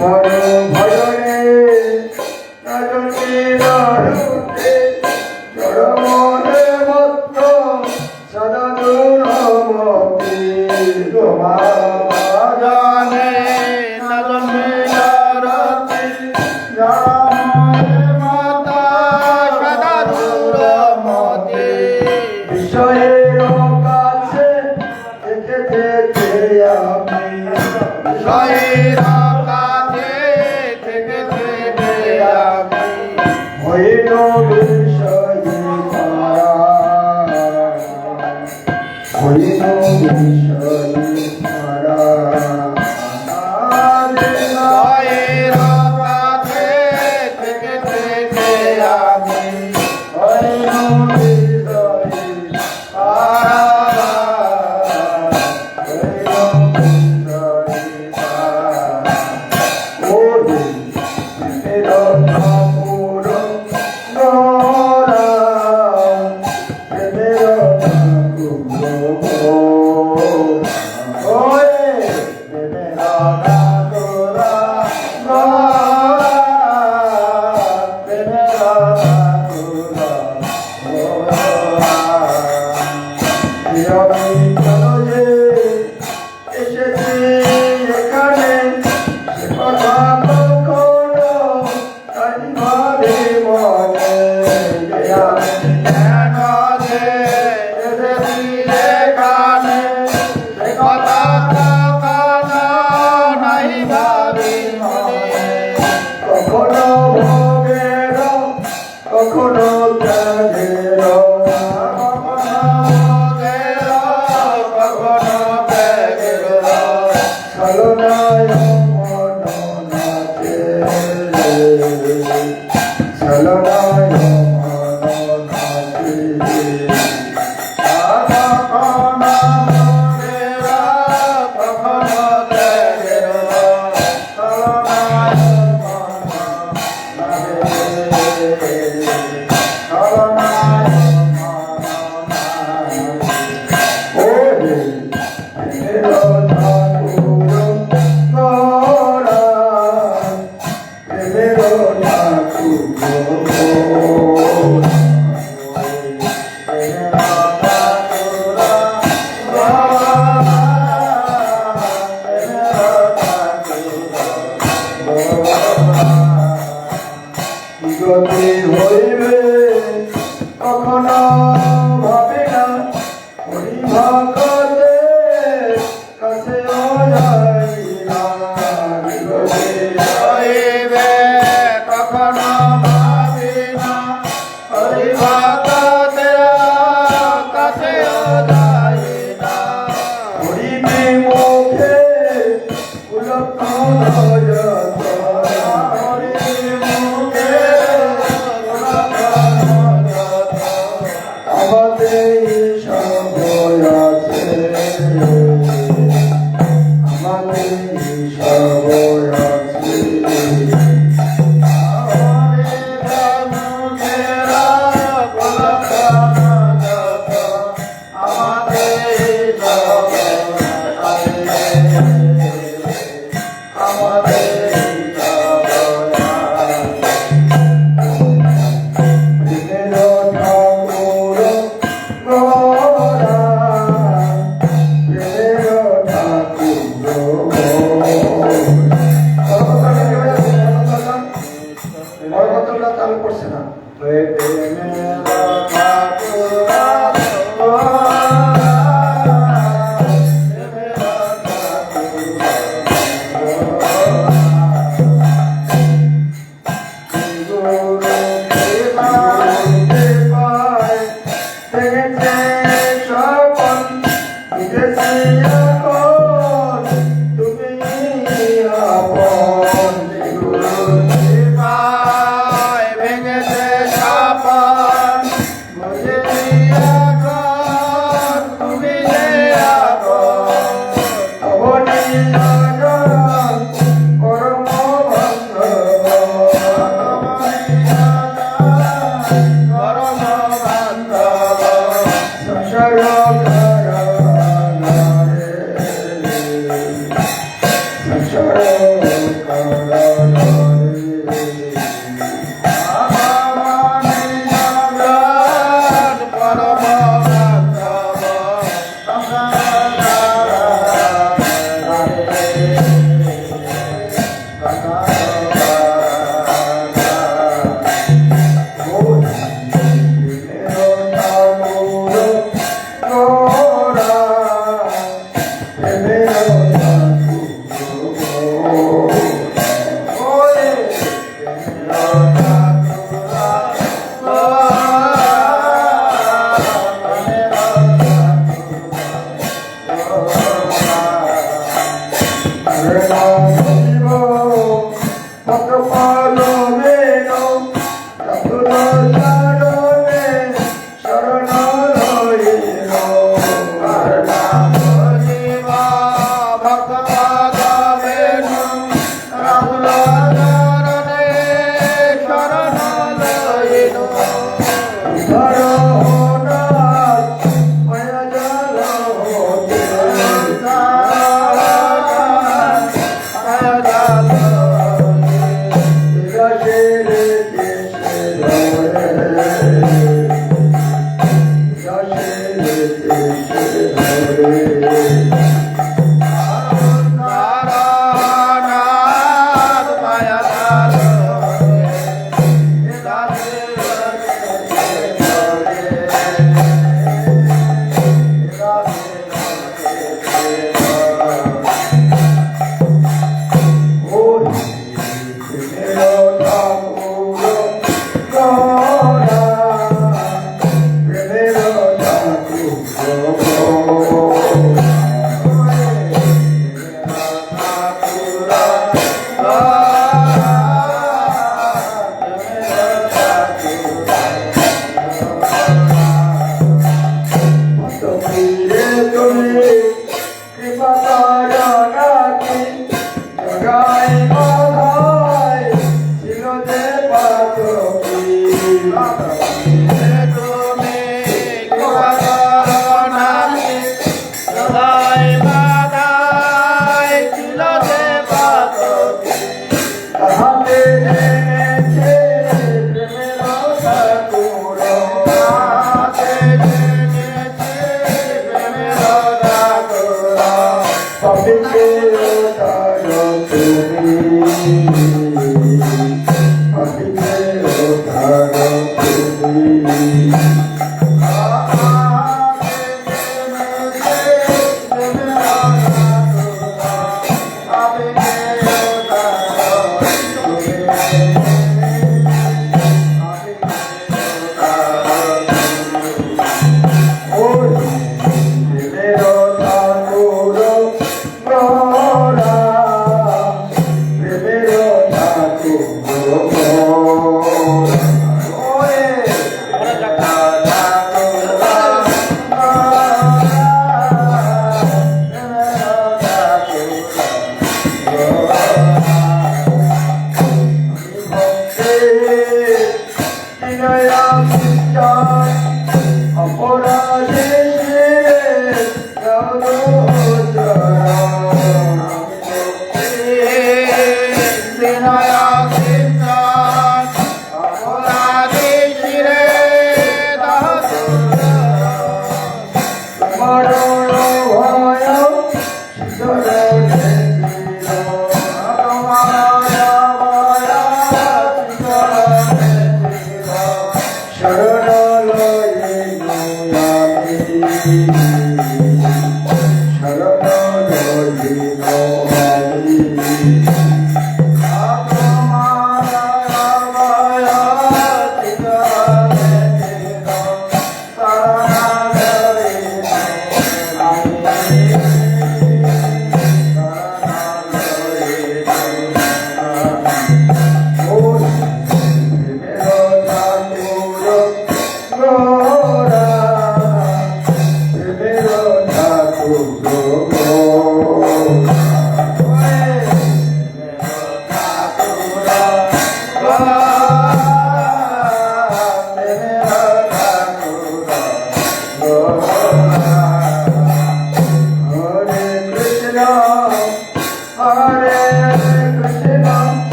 ধর ভজনে নজনীরূপে জড়মনে মত্ত সদা দুরমতি তোমা জানে না জন্মে রতি জানে মাতা সদা দূরমতি বিষয়ের কাছে থেকে থেকে আমি বিষয়ের কাছে থেকে থেকে আমি হইল বিষয়ে তারা হইল বিষয়ে তারা বিষয়ের কাছে থেকে থেকে আমি হইল বিষয়ে তারা হইল বিষয়ে তারা ওরে মেরা ঠাকুর গোরা মেরা ঠাকুর ওরে মেরা ঠাকুর গোরা মেরা ঠাকুর গোরা আমি চলে এসেছি এখানে সে কথা কখনো তাই ভাবে মনে যে আমি কেন যে এসেছি এখানে সে কথা কখনো নাই ভাবি মনে কখনো ভোগের কখনো ত্যাগের ছলনায় মন নাচে ছলনায় মন নাচে গতি হইবে কখনো ভাবে না হরি ভক্তে কাছে যাই না গতি হইবে কখনো ভাবি না হরি ভক্তের কাছেও যাই না হরি মুখে উলক্ষণ যত হরি মুখে উলক্ষণ যত আমাদের সব আছে আমাদের সব আছে আমাদের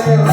Hare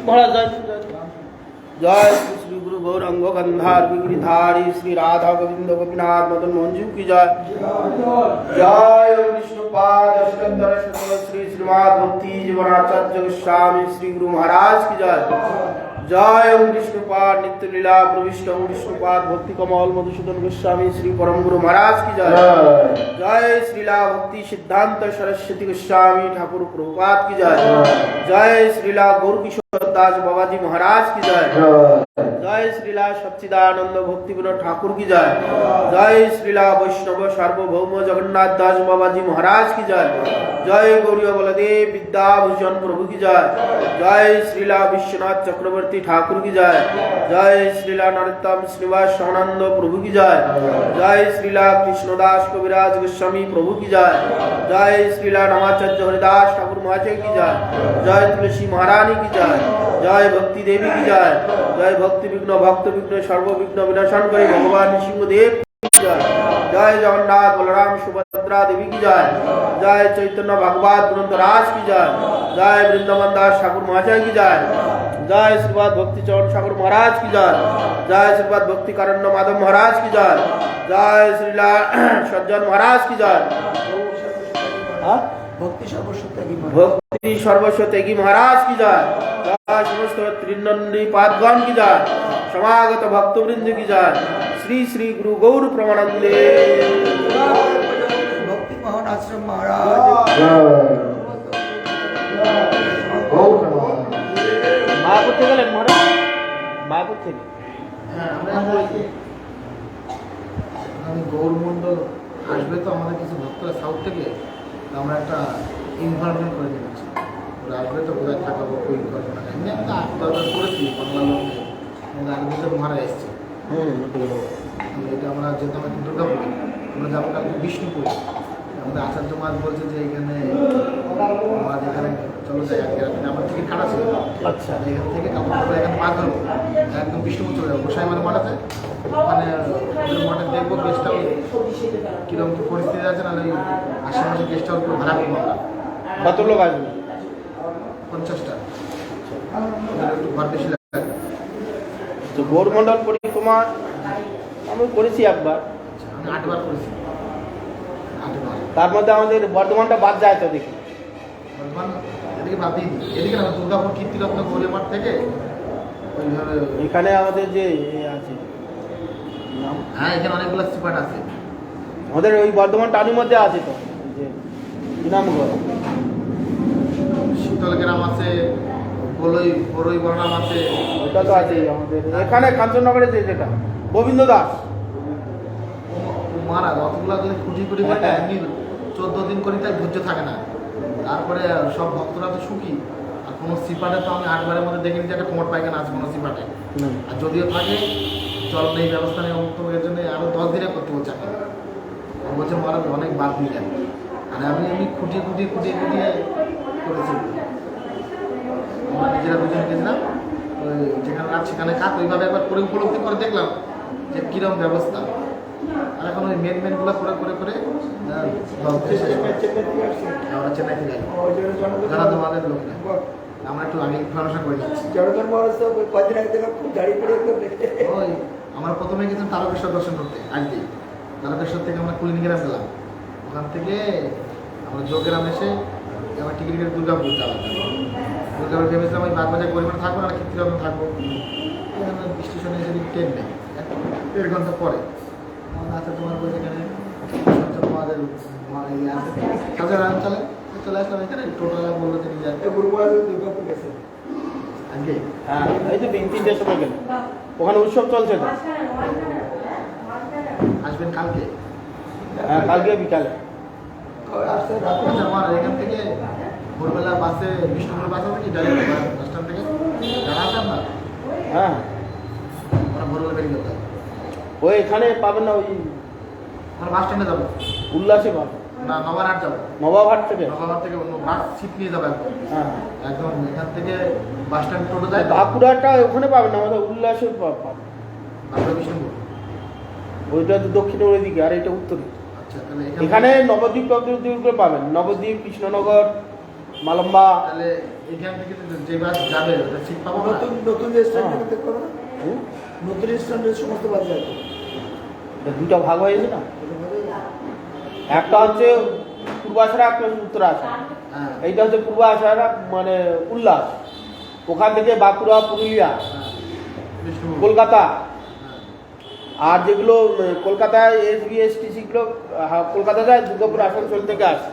মহারাজ জয় জয় জয় শ্রী শ্রী গুরু গৌরাঙ্গ গন্ধার বিগিরিধারী শ্রী রাধা গোবিন্দ গোপীনাথ মদন মঞ্জু কি জয় জয় বিষ্ণুপাদ অষ্টাদশ শ্রী শ্রীমদ ভক্তি জীবনাচার্য গোস্বামী শ্রী গুরু মহারাজ কি জয় জয় বিষ্ণুপাদ নিত্য লীলা প্রবিষ্ট বিষ্ণুপাদ ভক্তি কমল মধুসূদন গোস্বামী শ্রী পরম গুরু মহারাজ কি জয় জয় শ্রীলা ভক্তি সিদ্ধান্ত সরস্বতী গোস্বামী ঠাকুর প্রভুপাদ কি জয় জয় শ্রীলা গৌর কিশোর দাস বাবাজি মহারাজ কি জয় জয় শ্রীলা সচ্চিদানন্দ ভক্তিবিনোদ ঠাকুর কি জয় জয় শ্রীলা বৈষ্ণব সার্বভৌম জগন্নাথ দাস বাবাজি মহারাজ কি জয় জয় গৌরীয় বলদেব বিদ্যাভূষণ প্রভু কি জয় জয় শ্রীলা বিশ্বনাথ চক্রবর্তী ঠাকুর কি জয় জয় শ্রীলা নরোত্তম শ্রীনিবাস সহানন্দ প্রভু কি জয় জয় শ্রীলা কৃষ্ণদাস কবিরাজ গোস্বামী প্রভু কি জয় জয় শ্রীলা রামাচার্য হরিদাস ঠাকুর মহাশয় কি জয় জয় তুলসী মহারানী কি জয় জয় ভক্তি দেবী কি জয় জয় ভক্তি বিঘ্ন ভক্ত বিঘ্ন সর্ববিঘ্ন বিনাশনকারী ভগবান নৃসিংহদেব কি জয় জয় জগন্নাথ বলরাম সুভদ্রা দেবী কি জয় জয় চৈতন্য ভগবত গ্রন্থরাজ কি জয় জয় বৃন্দাবন দাস ঠাকুর মহাশয় কি জয় জয় শ্রীপাদ ভক্তি চরণ ঠাকুর মহারাজ কি জয় জয় শ্রীপাদ ভক্তি কারণ্য মাধব মহারাজ কি জয় জয় শ্রীলা সজ্জন মহারাজ কি জয় ভক্তি সর্বস্বত্যাগী ভক্তি সর্বস্ব ত্যাগী মহারাজ কি জয় জয় সমস্ত তৃণন্ডী পাদগণ কি জয় সমাগত ভক্তবৃন্দ কি জয় শ্রী শ্রী গুরু গৌর প্রমানন্দে ভক্তি মোহন আশ্রম মহারাজ মায়াপুর থেকে গেলেন মহারাজ মায়াপুর থেকে আমি গৌরমণ্ডল আসবে তো আমাদের কিছু ভক্তরা সাউথ থেকে তো আমরা একটা ইনভারমেন্ট করে দিচ্ছি ওরা আসবে তো কোথায় থাকাবো ওই করবো না এমনি একটা আত্মদান করেছি বাংলা লোকে আগে ভিতরে মহারাজ এসছে এটা আমরা যেহেতু আমরা দুর্গাপুর আমরা যাবো কালকে বিষ্ণুপুর আমাদের আচার্য মাস বলছে যে এখানে আমরা যেখানে চলো যাই আজকে রাত্রে আমার টিকিট কাটা ছিল আচ্ছা এখান থেকে কাপড় এখানে মাছ ধরবো একদম বিষ্ণুপুর চলে যাবো গোসাই মানে মাঠাতে ওখানে ওদের মাঠে দেখবো গেস্ট হাউস কীরকম কী পরিস্থিতি আছে না ওই আশেপাশে গেস্ট হাউস ভাড়া করবো আমরা কত লোক আসবে 50টা একটু ঘর বেশি লাগে তো গৌরমণ্ডল পরিক্রমা আমি করেছি একবার আমি 8বার করেছি 8বার তার মধ্যে আমাদের বর্ধমানটা বাদ যায় তো দেখি বর্ধমান এদিকে বাদ দিই এদিকে না দুর্গাপুর কীর্তিরত্ন গৌরী মাঠ থেকে ওইভাবে এখানে আমাদের যে আছে নাম হ্যাঁ এখানে অনেকগুলো স্পট আছে আমাদের ওই বর্ধমান টাউনের মধ্যে আছে তো যে কি নাম গো শীতল গ্রাম আছে বড়ই বর্ণাম আছে ওটা তো আছে আমাদের এখানে কাঞ্চননগরে যে যেটা গোবিন্দ দাস মহারাজ অতগুলা যদি খুঁটি খুঁটি করে না, এমনি 14 দিন করি তাই ধৈর্য থাকে না তারপরে সব ভক্তরা তো সুখী আর কোনো সিপাটে তো আমি 8বারের মধ্যে দেখিনি যে একটা কোমর পায়খানা আছে কোনো সিপাটে আর যদিও থাকে জল নেই ব্যবস্থা নেই অমুক এর জন্য আরও 10 দিনে করতে বলছে এখন বলছে মহারাজ অনেক বাদ দিলেন আর আমি খুঁটিয়ে করেছি আমরা নিজেরা দুজন গেছিলাম ওই যেখানে রাত সেখানে কাক ওইভাবে একবার করে উপলব্ধি করে দেখলাম যে কীরকম ব্যবস্থা আর এখন ওই মেনগুলো করে আমরা চেন্নাই থেকে যারা তোমাদের লোক নেই আমরা একটু আগে ইনফরমেশন করে যাচ্ছি ওই আমরা প্রথমে গেছিলাম তারকেশ্বর দর্শন করতে আজকে তারকেশ্বর থেকে আমরা কুলিনিগ্রাম গেলাম ওখান থেকে আমরা যোগগ্রাম এসে আমার টিকিট কেটে দুর্গাপুর যাওয়া দুর্গাপুর ভেবেছিলাম ওই বাগবাজার পরিমাণ থাকবো না কীর্তিরত্ন থাকবো স্টেশনে এসে ট্রেন নেই 1.5 ঘন্টা পরে আচ্ছা তোমার বলছে এখানে তোমাদের চলে আসলাম এখানে টোটাল বললো যে নিয়ে যাবে দুর্গাপুর গেছে আজকে হ্যাঁ এই তো 3-4 সময় গেল ওখানে উৎসব চলছে তো আসবেন কালকে হ্যাঁ কালকে বিকালে আসছে রাতে আচ্ছা আমার এখান থেকে ভোরবেলা বাসে বিষ্ণুপুর বাস আছে কি ডাইরেক্ট বাস স্ট্যান্ড থেকে জানা আছে আপনার হ্যাঁ আমরা ভোরবেলা বেরিয়ে যেতে হবে ওই এখানে পাবেন না ওই আমরা বাস স্ট্যান্ডে যাবো উল্লাসে পাবেন না নবারহাট যাবো নবাবহাট থেকে নবাবহাট থেকে অন্য বাস সিট নিয়ে যাবো একদম হ্যাঁ একদম এখান থেকে বাস স্ট্যান্ড টোটো যায় বাঁকুড়াটা ওখানে পাবেন না আমাদের উল্লাসে পাবেন বাঁকুড়া বিষ্ণুপুর ওইটা তো দক্ষিণের ওইদিকে আর এটা উত্তরে আচ্ছা তাহলে এখানে নবদ্বীপ টবদ্বীপ পাবেন নবদ্বীপ কৃষ্ণনগর মালম্বা তাহলে এখান থেকে যে বাস যাবে ওটা সিট পাবো না? নতুন নতুন রেস্টুরেন্টে করো না? হুম? নতুন রেস্টুরেন্টের সমস্ত বাস যায় তো। এটা দুটো ভাগ হয়েছে না, একটা হচ্ছে পূর্বাশারা, একটা হচ্ছে উত্তরাশারা। হ্যাঁ এইটা হচ্ছে পূর্বাশারা মানে উল্লাস, ওখান থেকে বাঁকুড়া, পুরুলিয়া, বিষ্ণুপুর। কলকাতা। হ্যাঁ। আর যেগুলো কলকাতায় এসবি এসটিসিগুলো কলকাতা যায়, দুর্গাপুর আসানসোল থেকে আসে।